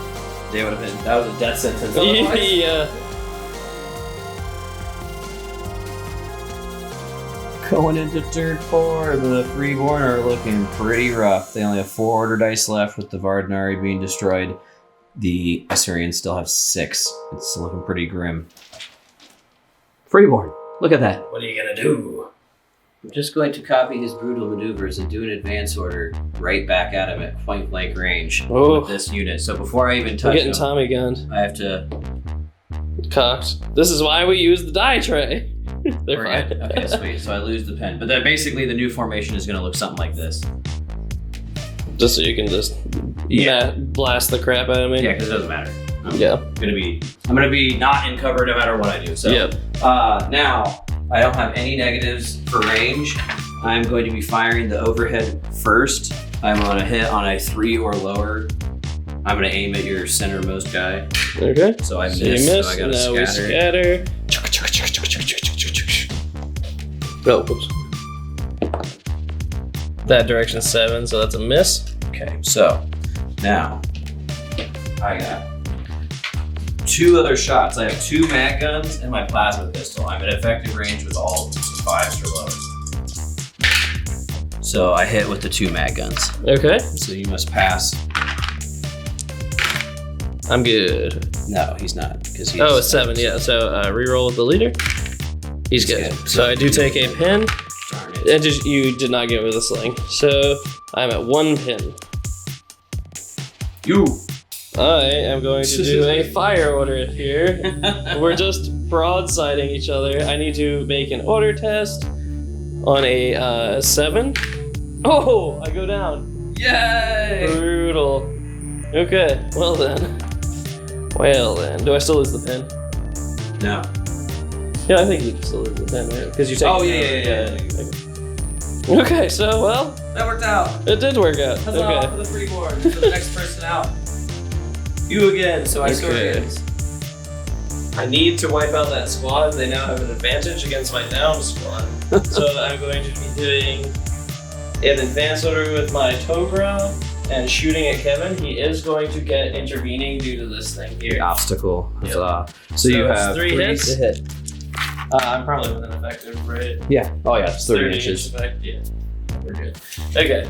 They would have been. That was a death sentence. Otherwise. Yeah. Going into turn 4, the Freeborn are looking pretty rough. They only have 4 order dice left with the Vardnari being destroyed. The Isorians still have 6. It's looking pretty grim. Freeborn, look at that. What are you gonna do? I'm just going to copy his brutal maneuvers and do an advance order right back at him at point blank range Oh. with this unit. So before I even I'm touch getting him, Tommy gunned. I have to. Cocked. This is why we use the die tray. They're We're fine. good. Okay, sweet. So I lose the pen, but then basically the new formation is going to look something like this. Just so you can just blast the crap out of me. Yeah, because it doesn't matter. I'm gonna be not in cover no matter what I do. So Yep. now I don't have any negatives for range. I'm going to be firing the overhead first. I'm gonna hit on a 3 or lower. I'm gonna aim at your centermost guy. Okay. So I So you missed. miss, So I and gotta now scatter. we scatter. Oh, whoops. That direction's 7, so that's a miss. Okay, so now I got 2 other shots. I have 2 mag guns and my plasma pistol. I'm at effective range with all of them, so 5s or lower. So I hit with the 2 mag guns. Okay. So you must pass. I'm good. No, he's not because he's. Oh, it's 7, yeah. So reroll with the leader. He's good. good. So I do take a pin. Darn it. And you did not get with a sling. So I'm at 1 pin. You. I am going to do a fire order here. We're just broadsiding each other. I need to make an order test on a 7. Oh, I go down. Yay! Brutal. Okay, well then. Do I still lose the pin? No. Yeah, I think you can still lose the pin, right? Because you take Oh, it yeah. down. Okay, so, well, That worked out. it did work out. Huzzah Okay. for the Freeborn. So the next person out. You again. So Okay. Isorians. I need to wipe out that squad. They now have an advantage against my down squad. So I'm going to be doing an advance order with my Togra and shooting at Kevin. He is going to get intervening due to this thing here. Obstacle. Yep. Huzzah. So So you it's have 3 hits. to hit. I'm probably within effective, right? Yeah. Oh yeah, it's 30 inch inches. effect. Yeah, we're good. Okay,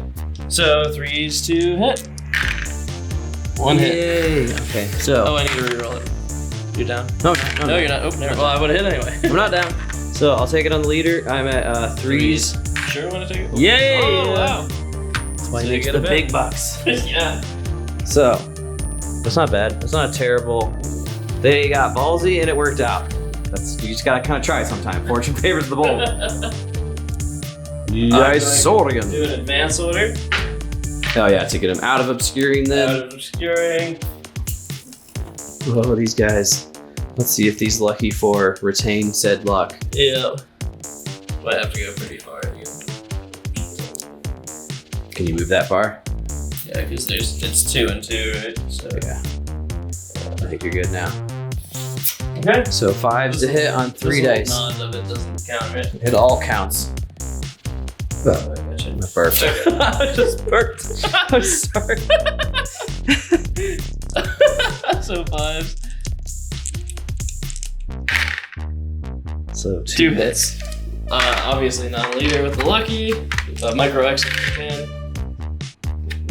so 3s to hit. 1 hit. Yay. Okay, so. Oh, I need to reroll it. You're down? No, No, you're not. Oh, never. Well, I would have hit anyway. I'm not down. So I'll take it on the leader. I'm at threes. Sure want to take it? Yay! Oh, wow. That's why So he you makes get the a bit. big bucks. Yeah. So, that's not bad. That's not terrible. They got ballsy and it worked out. You just gotta kind of try sometime. Fortune favors the bold. I-Saurian. Do an advance order. Oh yeah, to get him out of obscuring them. Out of obscuring. Oh, these guys. Let's see if these lucky four retain said luck. Yeah. Might have to go pretty far. Can you move that far? Yeah, because it's 2 and 2, right? So. Yeah. I think you're good now. Okay. So 5s to hit on 3 dice. None of it doesn't count, right? It all counts. Oh, I gotcha. I burped. I just burped. I'm sorry. So 5s. So 2 hits. Obviously non-leader with the lucky. Micro X if you can.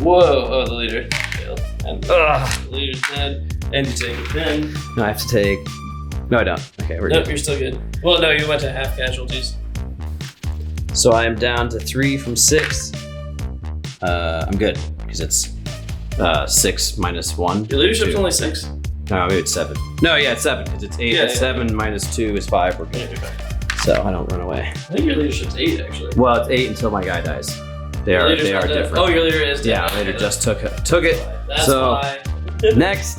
Whoa! Oh, the leader failed. And the leader's dead. And you take a pin. No, I have to take. No, I don't. Okay, we're Nope, good. you're still good. Well, no, you went to half casualties. So I am down to 3 from 6. I'm good because it's 6 minus 1. Your leadership's 2. only 6. No, maybe it's 7. No, yeah, it's 7 because it's 8. Yeah, It's yeah. 7 minus 2 is 5. We're good. So I don't run away. I think your leadership's 8 actually. Well, it's 8 until my guy dies. They Your are leader's not dead. different. Oh, your leader is dead. Yeah, later just took it. That's So- why. Next.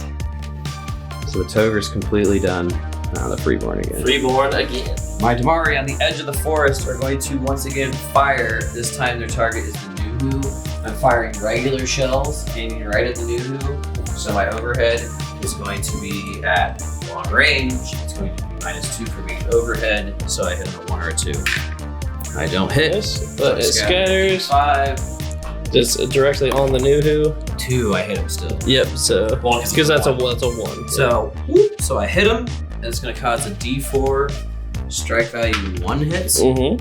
So the Toger's completely done. The Freeborn again. Freeborn again. My Damari on the edge of the forest are going to once again fire. This time their target is the Nuhu. I'm firing regular shells, aiming right at the Nuhu. So my overhead is going to be at long range. It's going to be -2 for being overhead. So I hit him a 1 or a 2. I don't hit. Yes, but it scatters. 5. Just directly on the Nuhu. 2. I hit him still. Yep. So Well, because that's a 1. So I hit him, and it's going to cause a D4 strike value 1 hits. Mm-hmm.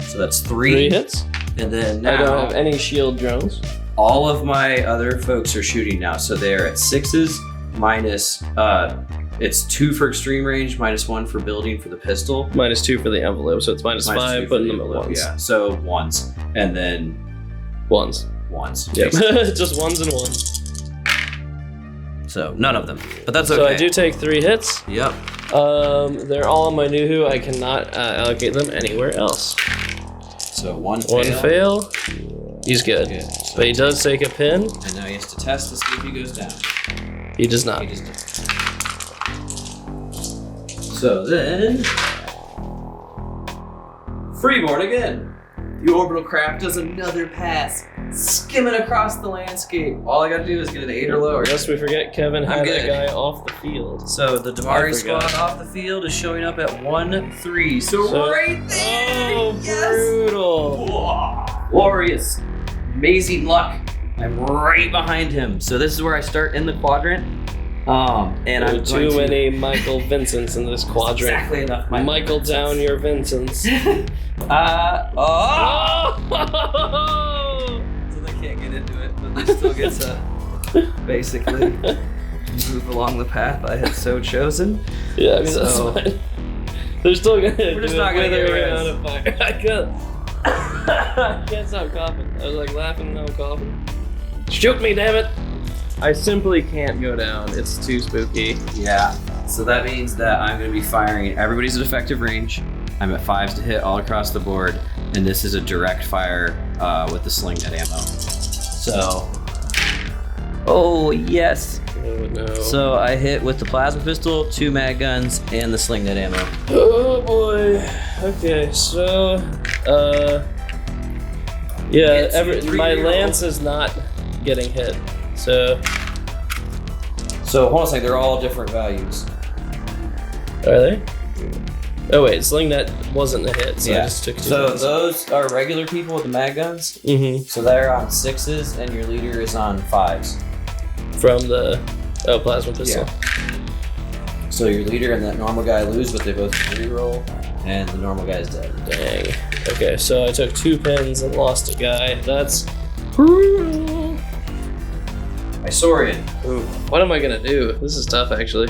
So that's 3 hits. And then I don't now have any shield drones. all of my other folks are shooting now. So they're at 6s minus it's 2 for extreme range, -1 for building for the pistol. -2 for the envelope, so it's -2 -5, for but in the them at envelope, ones. Yeah. So 1s. And then 1s. 1s. Yep. Just 1s and 1s. So none of them. But that's okay. So I do take 3 hits. Yep. They're all on my Nuhu. I cannot allocate them anywhere else. So 1 One fail. He's good. Good. So But he does take a pin. and now he has to test to see if he goes down. He does not. He just does. So then, Freeborn again. The orbital craft does another pass, skimming across the landscape. All I gotta do is get an 8 or lower. Lest we forget, Kevin I'm had good. that guy off the field. So the I Damari forgot. squad off the field is showing up at 1-3. So So- right there! Oh, Yes! brutal. Whoa, glorious. Amazing luck. I'm right behind him. So this is where I start in the quadrant. And I'm Too going to... many Michael Vincents in this quadrant. Exactly enough. Michael down your Vincents. So Oh! they can't get into it, but they still get to basically move along the path I had so chosen. Yeah, I mean, So- that's fine. They're still gonna We're just do not it gonna get withering res. out of fire. I can't stop coughing. I was like laughing and now I'm coughing. Shoot me, damn it! I simply can't go down. It's too spooky. Yeah. So that means that I'm going to be firing. Everybody's at effective range. I'm at 5s to hit all across the board, and this is a direct fire with the sling net ammo. So. Oh yes. Oh no. So I hit with the plasma pistol, 2 mag guns, and the sling net ammo. Oh boy. Okay, so yeah, Get to 3 my year lance is not getting hit. So So hold on a second. They're all different values. are they? Oh wait, sling net wasn't a hit, so I just took 2 So hits. those are regular people with the mag guns. Mm-hmm. So they're on 6s, and your leader is on 5s. From the plasma pistol. So your leader and that normal guy lose, but they both reroll, and the normal guy's dead. Dang. Okay, so I took 2 pins and lost a guy. That's brutal. I-Saurian. Ooh, what am I gonna do? This is tough, actually.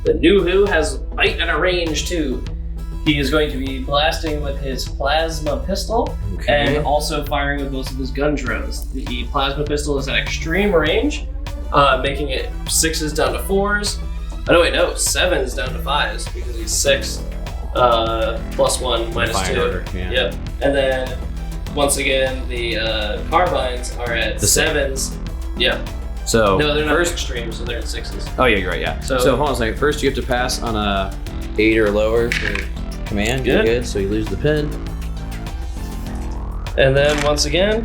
The Nuhu has bite at a range too. He is going to be blasting with his plasma pistol and also firing with most of his gun drones. The plasma pistol is at extreme range, making it 6s down to 4s. Oh no, wait, no, 7s down to 5s because he's 6 plus 1 minus 2. Order, yeah. Yep. And then once again, the carbines are at The 7s. Yep. So No, they're not first. extreme, so they're at 6s. Oh yeah, you're right. Yeah. So- So hold on a second. First, you have to pass on a 8 or lower for command. You're Good. good. So you lose the pin. And then once again,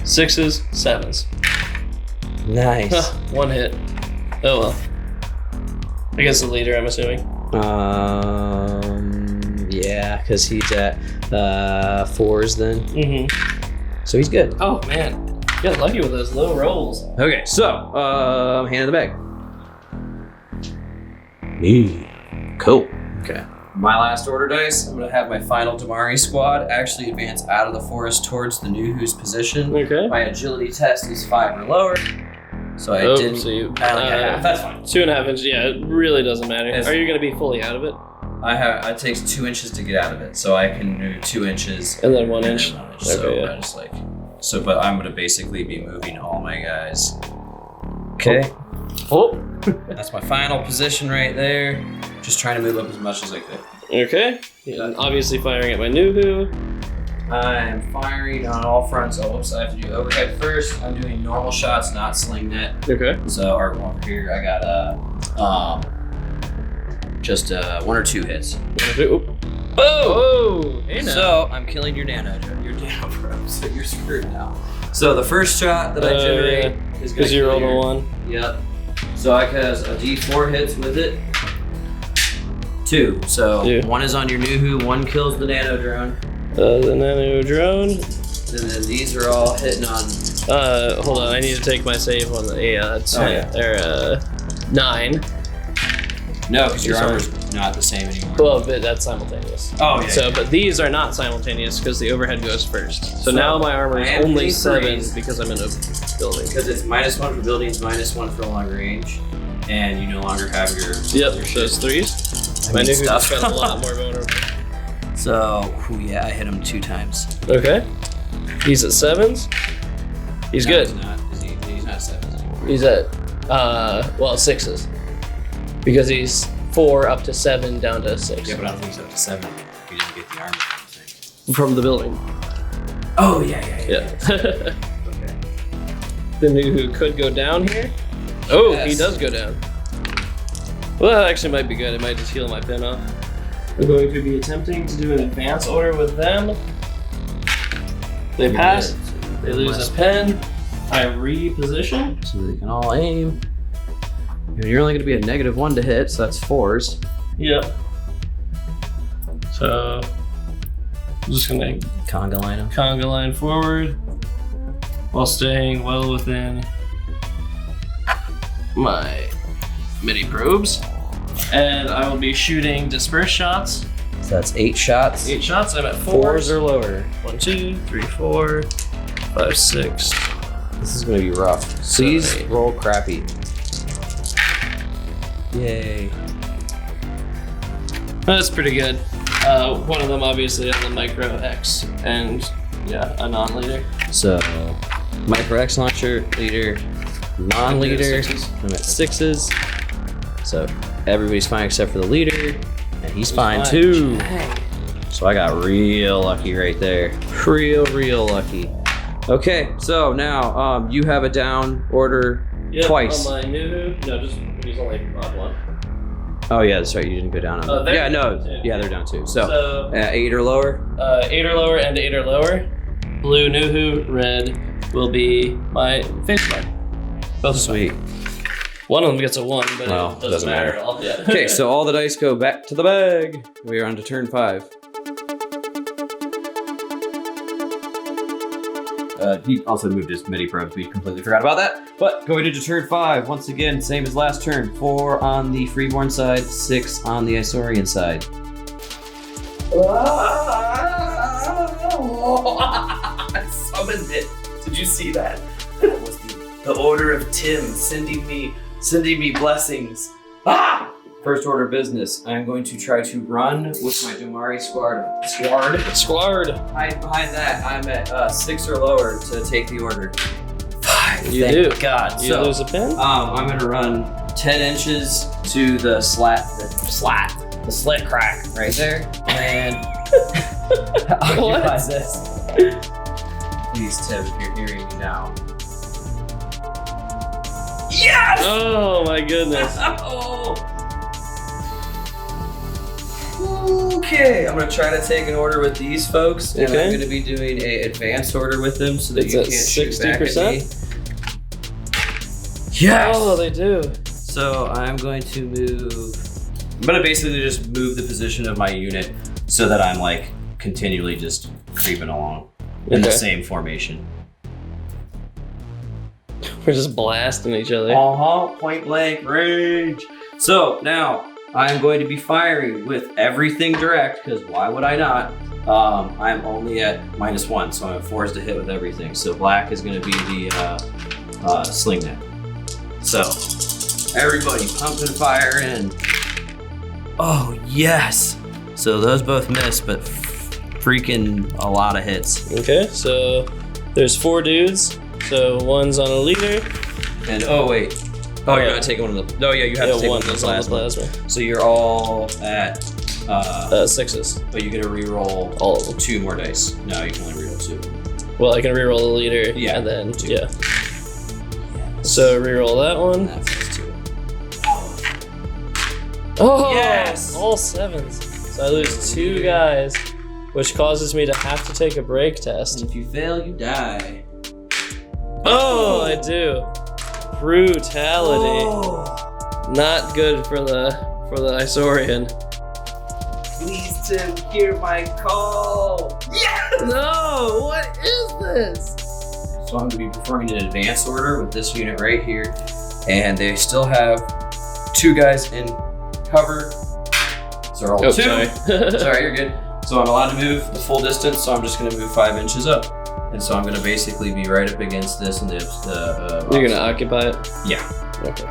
6s, 7s. Nice. One hit. Oh well. I guess the leader, I'm assuming. Yeah, because he's at 4s then. Mm-hmm. So he's good. Oh man, you got lucky with those low rolls. Okay, so hand in the bag. Me. Cool. Okay. My last order dice, I'm gonna have my final Damari squad actually advance out of the forest towards the Nuhu's position. Okay. My agility test is 5 or lower. So I didn't. So you, I only got half. That's fine. 2.5 inches. Yeah, it really doesn't matter. It's- Are you gonna be fully out of it? It takes 2 inches to get out of it, so I can do 2 inches. And then 1 and inch. then 1 inch. Okay, So yeah. I just but I'm gonna basically be moving all my guys. Okay. Oh. That's my final position right there. Just trying to move up as much as I could. Okay. Yeah, obviously firing at my Nuhu. I'm firing on all fronts. Oh, whoops, I have to do overhead first. I'm doing normal shots, not sling net. Okay. So over here I got just 1 or 2 hits. Oh! Hey now. So I'm killing your nano probe, so you're screwed now. So the first shot that I generate is gonna Because you kill rolled a your- 1. Yep. So I has a D4 hits with it. 2. So Yeah. 1 is on your Nuhu, 1 kills the nano drone. The nano drone. And then these are all hitting on. Hold on. I need to take my save on the. Yeah, it's Oh, yeah. 9. No, because your Sorry. armor's not the same anymore. Well, but that's simultaneous. Oh, yeah. So, but these are not simultaneous because the overhead goes first. So So, now my armor I is am only getting 7 threes. because I'm in a building. Because it's -1 for buildings, -1 for long range, and you no longer have your. Yep, your those 3s. I My mean, new stuff. spent a lot more vulnerable. So, yeah, I hit him 2 times. Okay. He's at 7s. He's No, good. He's not. He's not 7s anymore. He's at 6s. Because he's 4 up to 7 down to 6. Yeah, but I don't think he's up to 7. He didn't get the armor. I don't think. From the building. Oh yeah. Yeah. Okay. The Nuhu could go down here. Oh, he Yes. does go down. Well, that actually might be good. It might just heal my pin off. I'm going to be attempting to do an advance order with them. They pass. They lose a pin. I reposition. So they can all aim. You're only going to be a -1 to hit, so that's 4s. Yep. So I'm just gonna Conga line him. conga line forward while staying well within my midi probes. And I will be shooting disperse shots. So that's 8 shots. 8 shots. I'm at 4s 4s. or lower. 1, 2, 3, 4, 5, 6. This is going to be rough. So Please 8. roll crappy. Yay. That's pretty good. One of them obviously on the Micro X, and yeah, a non-leader. So, Micro X launcher, leader, non-leader. I'm at 6s. So, everybody's fine except for the leader. And he's fine too. Dang. So I got real lucky right there. Real lucky. Okay, so now you have a down order Yep, twice. on my new, no, just he's only on 1. Oh yeah, that's right. You didn't go down on. they're Yeah, no. down too. Yeah, they're down too. So, So 8 or lower. 8 or lower and 8 or lower. Blue Nuhu, red will be my face card. Both Sweet. One of them gets a 1, but Well, it doesn't matter at all. Yeah. Okay, so all the dice go back to the bag. We are on to turn 5. He also moved his MIDI probes. We completely forgot about that. But going into turn 5, once again, same as last turn. 4 on the Freeborn side, 6 on the Isorian side. I summoned it. Did you see that? That was the The Order of Tim sending me blessings. Ah! First order of business, I'm going to try to run with my Dumari squad. Hide behind that. I'm at 6 or lower to take the order. 5. You Thank do. God. You lose a pin? I'm going to run 10 inches to the slit crack right there, and occupy this. Please, Tim, if you're hearing me now. Yes! Oh my goodness. Oh! Okay, I'm gonna try to take an order with these folks, and Okay. I'm gonna be doing a advanced order with them so that It's you at can't shoot back at 60%? me. Yes! Oh, they do. So I'm going to move. I'm gonna basically just move the position of my unit so that I'm like continually just creeping along in the Okay. same formation. We're just blasting each other. Point blank range. So now I'm going to be firing with everything direct because why would I not? I'm only at -1, so I'm forced to hit with everything. So black is going to be the sling net. So everybody pump and fire in. Oh yes! So those both miss, but freaking a lot of hits. Okay, so there's 4 dudes. So one's on a leader. And oh wait. Oh, you're not taking one of the. No, yeah, you have to take one of the that's on the plasma. plasma. So you're all at. 6s. But you get to re-roll All of them. 2 more dice. No, you can only re-roll 2. Well, I can reroll the leader. Yeah, And then, 2. yeah. So reroll that one. That's 2. Oh, Yes! all 7s. So I lose 2 guys, which causes me to have to take a break test. And if you fail, you die. Oh, I do. Brutality. Oh. Not good for the Isorian. Please, Tim, hear my call. Yes! No, what is this? So I'm going to be performing an advance order with this unit right here. And they still have 2 guys in cover. So they're all 2. Sorry. Sorry, you're good. So I'm allowed to move the full distance, so I'm just going to move 5 inches up. And so I'm going to basically be right up against this and the You're gonna occupy it? Yeah. Okay.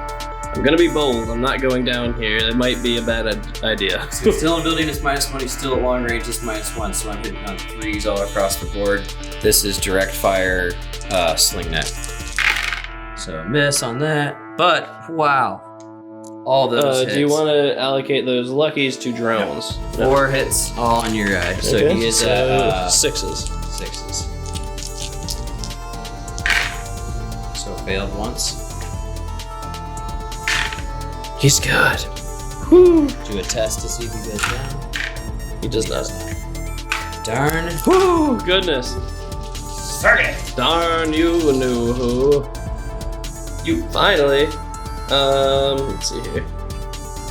I'm gonna be bold. I'm not going down here. It might be a bad idea. So still in building is -1, he's still at long range is -1, so I'm hitting on 3s all across the board. This is direct fire sling net. So miss on that, but wow. All those hits. Do you want to allocate those luckies to drones? 4 hits all on your guy. So Okay, he is so at 6s. 6s. So failed once. He's good. Whew. Do a test to see if he goes down. He does not. Darn. Whew, goodness. Sergey! Darn you knew who. You finally. Let's see here.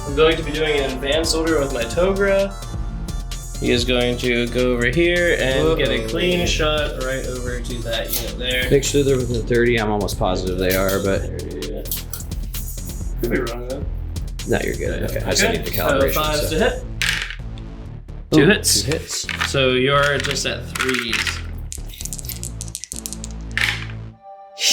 I'm going to be doing an advance order with my Togra. He is going to go over here and get a clean shot right over to that unit there. Make sure they're within 30. I'm almost positive they are, but Could be wrong though. no, you're good. Okay, I just need the calibration. So 5s so. to hit. 2 hits. 2 hits. So you're just at 3s.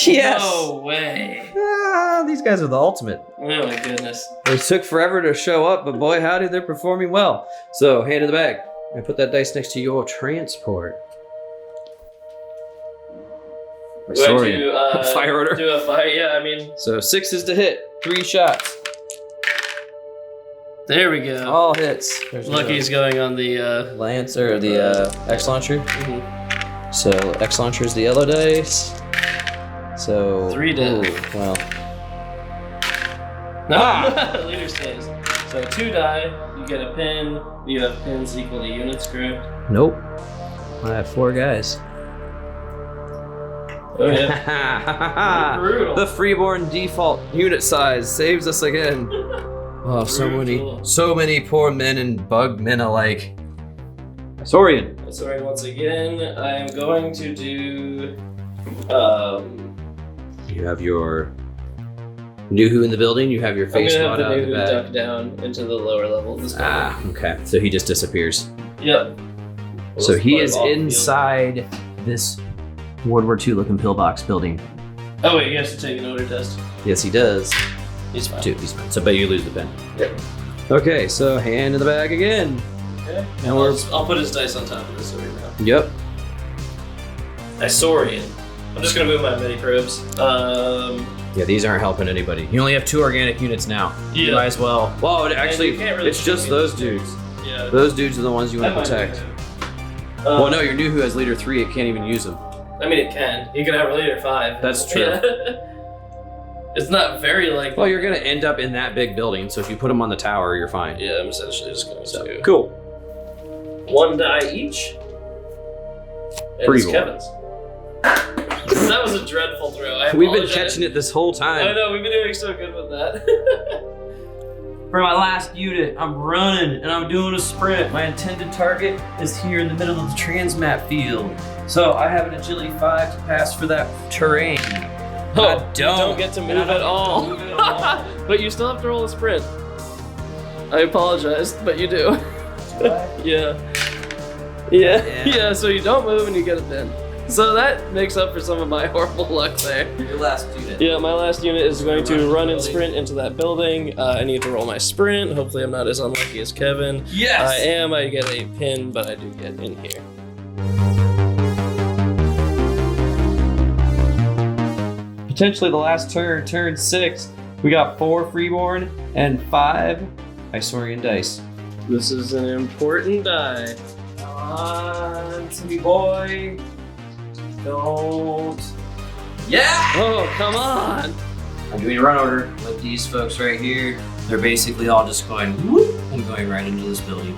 Yes. No way. Ah, these guys are the ultimate. Oh my goodness. They took forever to show up, but boy, howdy, they're performing well. So, hand in the bag. I put that dice next to your transport. Going to Fire order. do a fire. Yeah, I mean, So 6s to hit. 3 shots. there we go. All hits. There's Lucky's going on the. no Lance or the X launcher. Mhm. So X launcher is the yellow dice. So 3 dead. ooh, well, No, leader stays. So 2 die. You get a pin. You have pins equal to units, correct? nope. I have 4 guys. Oh yeah. Brutal. The Freeborn default unit size saves us again. Oh, Brutal. so many poor men and bug men alike. I-Saurian. Sorry, once again, I am going to do. You have your Nuhu in the building. You have your I'm face gonna mod have out the of the new bag. duck down into the lower level of this building. Ah, okay. So he just disappears. Yep. So Let's he put is him off the field. inside this World War II looking pillbox building. Oh wait, he has to take an order test. Yes, he does. He's fine. 2. He's fine. So, but you lose the pen. Yep. Okay, so hand in the bag again. Okay. And I'll put his dice on top of this right now. Yep. I-Saurian. I'm just gonna move my mini probes. Yeah, these aren't helping anybody. You only have 2 organic units now. You Yeah. might as well. Well, actually, you can't really it's just shoot those me. dudes. Yeah. Those dudes are the ones you want to That might be protect. good. Well, no, your new who has leader 3, it can't even use them. I mean, it can. You can have a leader 5. That's true. Yeah. It's not very likely. Well, you're going to end up in that big building, so if you put them on the tower, you're fine. Yeah, I'm essentially just going to. Cool. 1 die each. And it's Freeborn. Kevin's. That was a dreadful throw. I We've been apologize. catching it this whole I time. know, we've been doing so good with that. For my last unit, I'm running and I'm doing a sprint. My intended target is here in the middle of the transmat field. So I have an agility 5 to pass for that terrain. Oh, I you don't get to move at all. But you still have to roll a sprint. I apologize, but you do. Yeah. Yeah, so you don't move and you get a pin. So that makes up for some of my horrible luck there. Your last unit. Yeah, my last unit is going to run and sprint into that building. I need to roll my sprint. Hopefully I'm not as unlucky as Kevin. Yes! I am. I get a pin, but I do get in here. Potentially the last turn, turn 6. We got 4 Freeborn and 5 I-Saurian dice. This is an important die. Come on, Timmy boy. Don't. Yeah! Oh, come on. I'm doing a run order with these folks right here. They're basically all just going whoop and going right into this building.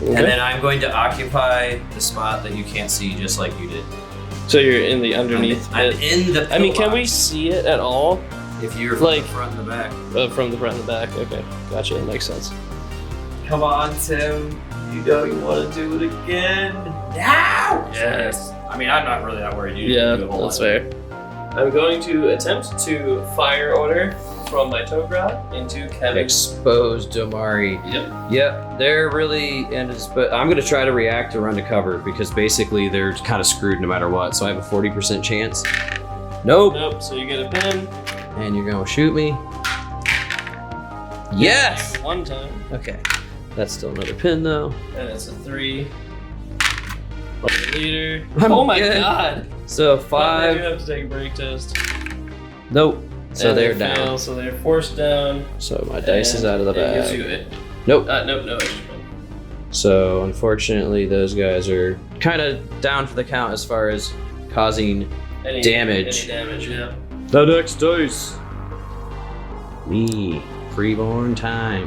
Okay. And then I'm going to occupy the spot that you can't see, just like you did. So you're in the underneath I'm it. in the I mean, can we pillbox. see it at all? If you're from like- the front and the back. From the front and the back. Okay, gotcha. That makes sense. Come on, Tim. You know you want to do it again. Now! Yes. I mean, I'm not really that worried. You Yeah, do a whole that's lot. fair. I'm going to attempt to fire order from my Tograd into Kevin's. Exposed Domari. Yep. Yep, they're really but I'm gonna try to react to run to cover because basically they're kind of screwed no matter what. So I have a 40% chance. Nope. Nope. So you get a pin. And you're gonna shoot me. Yes. One time, Okay. That's still another pin though. and it's a 3. Leader. I'm Oh my good. god. So I do 5. have to take a break test. Nope. So And they're they down. fail, so they're forced down. So my dice is out of the and it gives bag. you it. Nope. Nope. No extra pin. So unfortunately, those guys are kind of down for the count as far as causing Any damage. Any damage. Yeah. The next dice. Me. Freeborn time.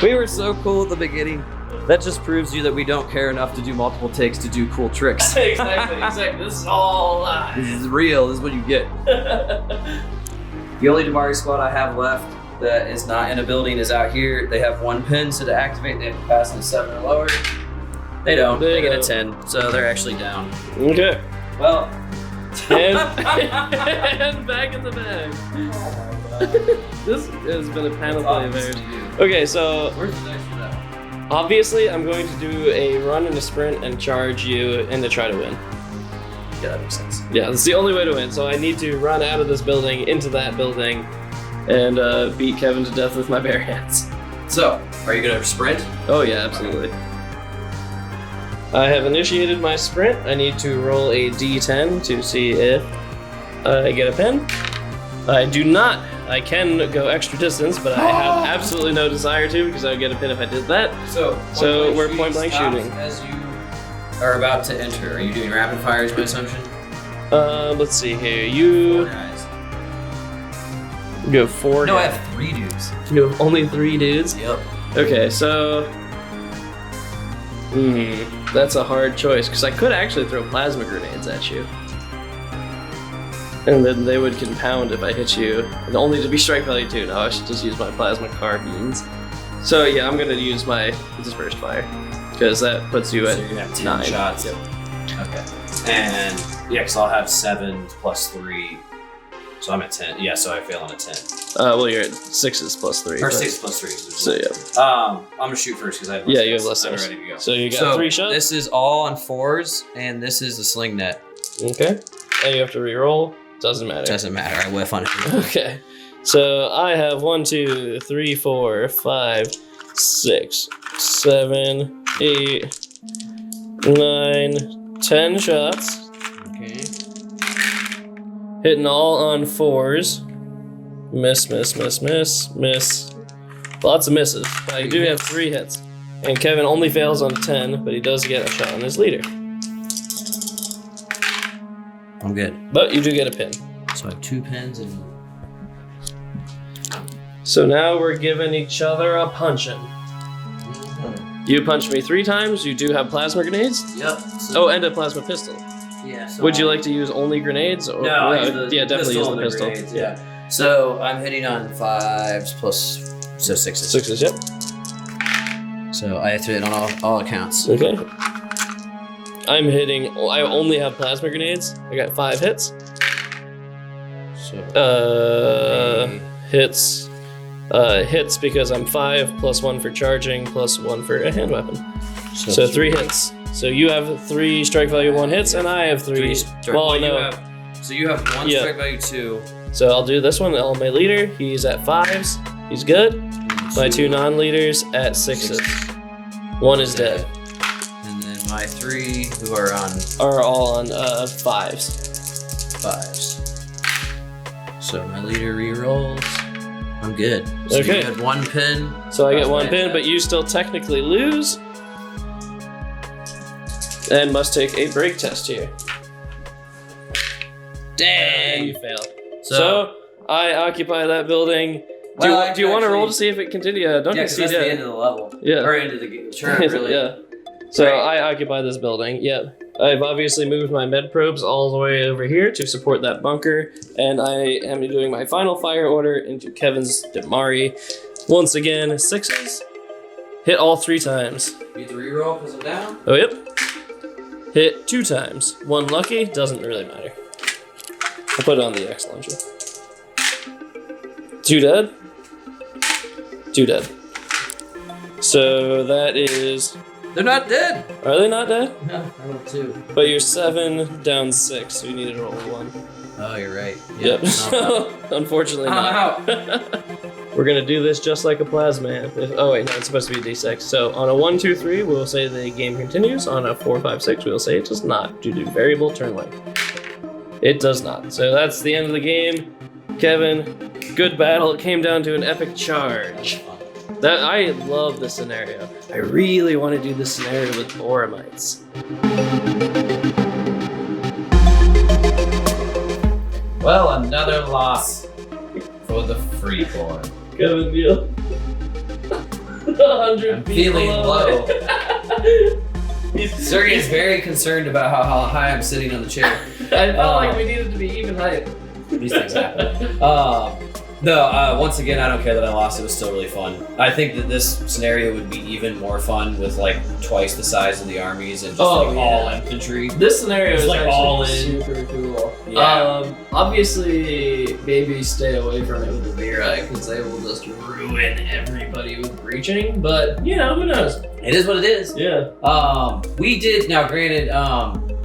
We were so cool at the beginning. That just proves you that we don't care enough to do multiple takes to do cool tricks. Exactly. This is all This lies. is real. This is what you get. The only Damari squad I have left that is not in a building is out here. They have 1 pin, so to activate, they have to pass in a 7 or lower. They don't. They get a 10, so they're actually down. Okay. Well, And back in the bag. This has been a panoply of errors. Okay, so where's the dice for that? obviously I'm going to do a run and a sprint and charge you and to try to win. Yeah, that makes sense. Yeah, that's the only way to win. So I need to run out of this building into that building and beat Kevin to death with my bare hands. So, are you gonna sprint? Oh yeah, absolutely. I have initiated my sprint. I need to roll a d10 to see if I get a pin. I do not. I can go extra distance, but I have absolutely no desire to because I would get a pin if I did that. So we're point blank stops shooting. As you are about to enter, are you doing rapid fire? Is my assumption. Let's see here. You Guys. have 4 No, I guys. have 3 dudes. You have only 3 dudes? Yep. Okay, so... that's a hard choice, because I could actually throw plasma grenades at you. And then they would compound if I hit you. And only to be strike value 2. No, I should just use my plasma carbines. So yeah, I'm going to use my dispersed fire. Because that puts you So at you're gonna have 10 9. shots. Yep. Okay. And yeah, because I'll have 7 plus 3. So I'm at 10. Yeah, so I fail on a 10. Well, you're at 6s plus 3. Or but- 6 plus 3. So yeah. I'm gonna shoot first because I have less Yeah, you have dice. less I'm dice. ready to go. So you got 3 shots? This is all on 4s, and this is the sling net. Okay. And you have to re-roll. Doesn't matter. Doesn't matter. I whiff on it. Okay. So I have 1, 2, 3, 4, 5, 6, 7, 8, 9, 10 shots. Okay. Hitting all on 4s. Miss, miss, miss, miss, miss. Lots of misses. But I do have 3 hits. And Kevin only fails on 10, but he does get a shot on his leader. I'm good. But you do get a pin. So I have 2 pins and. So now we're giving each other a punching. You punched me 3 times. You do have plasma grenades. Yep. Oh, and a plasma pistol. Yeah. So Would you like to use only grenades? Or, No, I use the yeah, definitely use pistol the and the pistol. grenades, yeah. So I'm hitting on 5s plus, so 6s. 6s, yep. So I have to hit on all accounts. Okay. I'm hitting. I only have plasma grenades. I got 5 hits. So Hits. Hits because I'm 5 plus 1 for charging plus 1 for a hand weapon. So 3 hits. So you have 3 strike value 1 hits, and I have 3. Well, no. So you have 1 strike value 2. So I'll do this one. On my leader, he's at 5s. He's good. My 2 non-leaders at 6s. 1 is dead. And then my 3 who are on Are all on 5s. 5s. So my leader re-rolls. I'm good. So Okay. you had 1 pin. So I get That's 1 my pin, attack. but you still technically lose. And must take a break test here. Dang! You fail. So I occupy that building. Do Well, you want to roll actually- to see if it continues? Don't Yeah, 'cause concede that's the yet. end of the level. Yeah. Or end of the turn, really. Yeah. So Right. I occupy this building. Yep. I've obviously moved my med probes all the way over here to support that bunker, and I am doing my final fire order into Kevin's Damari. Once again, 6s. Hit all 3 times. Beat the reroll because I'm down. Oh, yep. Hit 2 times. 1 lucky, doesn't really matter. I'll put it on the X launcher. 2 dead. 2 dead. So that is. They're not dead. Are they not dead? No, I rolled 2. But you're 7 down 6, so you need to roll 1. Oh, you're right. Yep. No. Unfortunately not. Ow. We're gonna do this just like a plasma. Oh wait, no, it's supposed to be a D6. So on a 1, 2, 3, we'll say the game continues. On a 4, 5, 6, we'll say it does not due to variable turn length. It does not. So that's the end of the game. Kevin, good battle. It came down to an epic charge. That I love this scenario. I really want to do this scenario with Boramites. Well, another loss for the Freeborn. Kevin Beal. 100 I'm feeling low. Sergey is very concerned about how high I'm sitting on the chair. I felt like we needed to be even height. These things happen. Once again, I don't care that I lost. It was still really fun. I think that this scenario would be even more fun with like twice the size of the armies and just all infantry. This scenario It's is like actually all in. super cool. Yeah. Obviously, maybe stay away from it with the Vera because they will just ruin everybody with breaching. But you know, who knows? It is what it is. Yeah. We did now. Granted,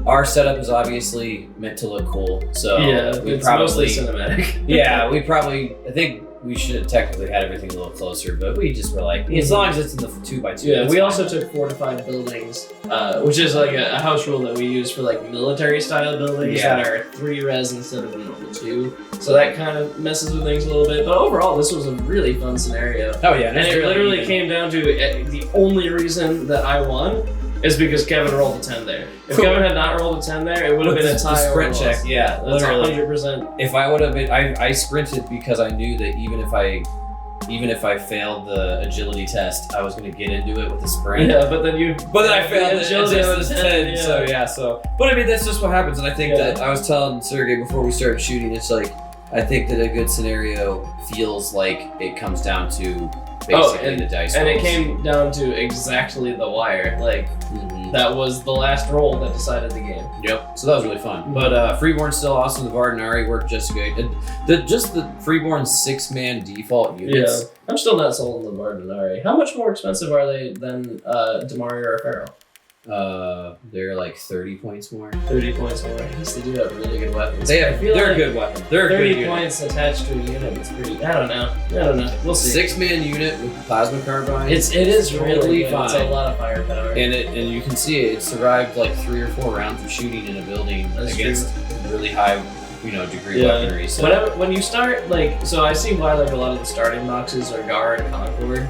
our setup is obviously meant to look cool, so we it's probably mostly cinematic. yeah, we probably. I think we should have technically had everything a little closer, but we just were like, as long as it's in the 2x2. Yeah, that's we fine. also took fortified buildings, which is like a house rule that we use for like military style buildings Yeah. that are 3 res instead of the normal 2. So that kind of messes with things a little bit. But overall, this was a really fun scenario. Oh yeah, And it literally came down to the only reason that I won is because Kevin rolled a 10 there. If Kevin had not rolled a 10 there, it would have been a tie. The sprint or a check. loss. Yeah, That's literally. 100%. If I would have been, I sprinted because I knew that even if I failed the agility test, I was going to get into it with a sprint. Yeah, but then you. But then I failed it. agility It's on just the 10, so yeah. But I mean, that's just what happens. And I think Yeah. that I was telling Sergey before we started shooting, it's like, I think that a good scenario feels like it comes down to basically the dice And it rolls. came down to exactly the wire. Like, Mhm. that was the last roll that decided the game. Yep. So that was really fun. But Freeborn's still awesome. The Vardanari worked just good. And the Freeborn 6-man default units. Yeah. I'm still not sold on the Bardenari. How much more expensive are they than Damari or Pharaoh? They're like 30 points more. 30 points more. I guess they do have really good weapons. I feel They're like a good weapon. They're a 30 good points attached to a unit is pretty. I don't know. We'll see. 6-man unit with plasma carbine. It is really totally good. fine. It's a lot of firepower. And you can see it survived like 3 or 4 rounds of shooting in a building That's against really high, degree weaponry. So when you start so I see why like a lot of the starting boxes are Gar and Concord.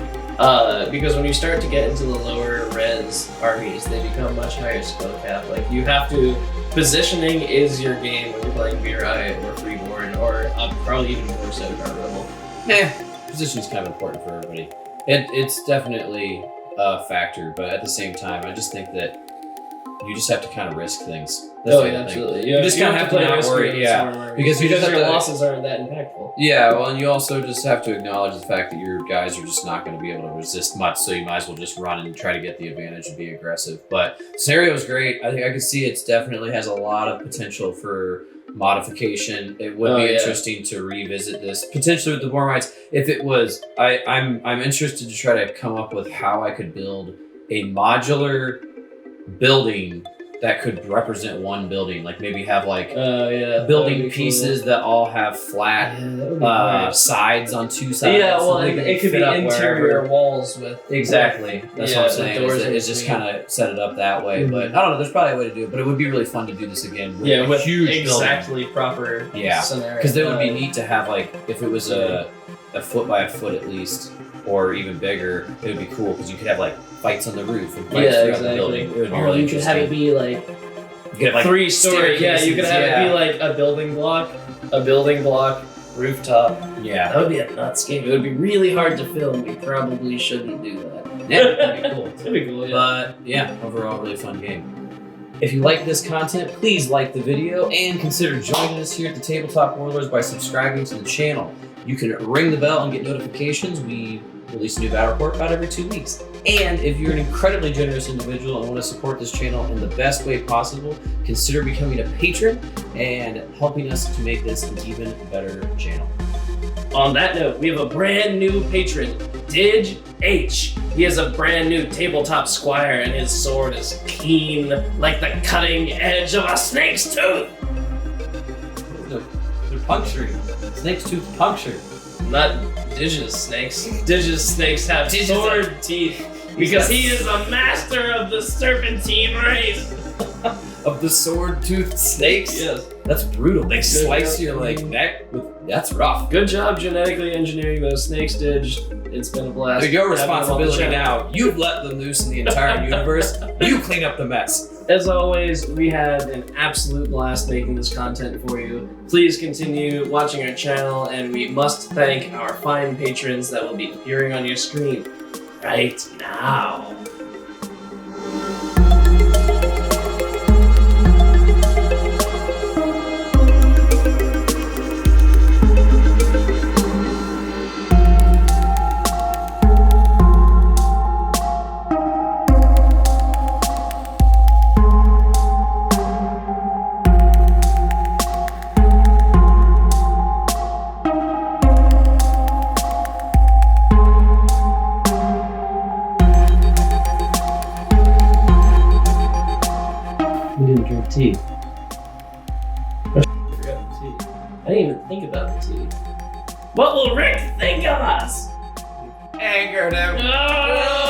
Because when you start to get into the lower res armies, they become much higher skill cap. Like you have to, positioning is your game when you're playing VRI or Freeborn, or probably even more so Gar Rebel. position's kind of important for everybody. It's definitely a factor, but at the same time, I just think that you just have to kind of risk things. That's the thing. Absolutely. You just kind of have to not worry, because you just have your to, losses aren't that impactful. Yeah, well, and you also just have to acknowledge the fact that your guys are just not going to be able to resist much, so you might as well just run and try to get the advantage and be aggressive. But scenario is great. I think I can see it definitely has a lot of potential for modification. It would be interesting to revisit this potentially with the Bormites. If it was, I'm interested to try to come up with how I could build a modular building that could represent one building, like maybe have like building pieces that all have flat sides on 2 sides. Yeah, well, so and it could be interior walls with exactly. That's what I'm saying. doors Is just kind of set it up that way. But I don't know. There's probably a way to do it. But it would be really fun to do this again. With with huge exactly proper scenario. Because it would be neat to have like if it was a foot by a foot at least, or even bigger. It would be cool because you could have like fights on the roof and fights throughout the building. It would be really you could have it be like you could have like 3-story. Yeah, you could have it be like a building block, rooftop. Yeah, that would be a nuts game. It would be really hard to film. We probably shouldn't do that. Yeah, that'd be cool. That'd be cool. Yeah. But yeah, overall, really fun game. If you like this content, please like the video and consider joining us here at the Tabletop Warlords by subscribing to the channel. You can ring the bell and get notifications. We release a new battle report about every 2 weeks. And if you're an incredibly generous individual and want to support this channel in the best way possible, consider becoming a patron and helping us to make this an even better channel. On that note, we have a brand new patron, Dig H. He has a brand new tabletop squire, and his sword is keen like the cutting edge of a snake's tooth. They're puncturing. Snake's tooth punctured. Not Dig's snakes. Dig's snakes have sword teeth because he is a master of the serpentine race. Of the sword-toothed snakes? Yes. That's brutal. They slice your like neck with. That's rough. Good job genetically engineering those snakes, Dig. It's been a blast. They're your responsibility now. You've let them loose in the entire universe. You clean up the mess. As always, we had an absolute blast making this content for you. Please continue watching our channel, and we must thank our fine patrons that will be appearing on your screen right now. Tea. I forgot the tea. I didn't even think about the tea. What will Rick think of us? Angered him. No!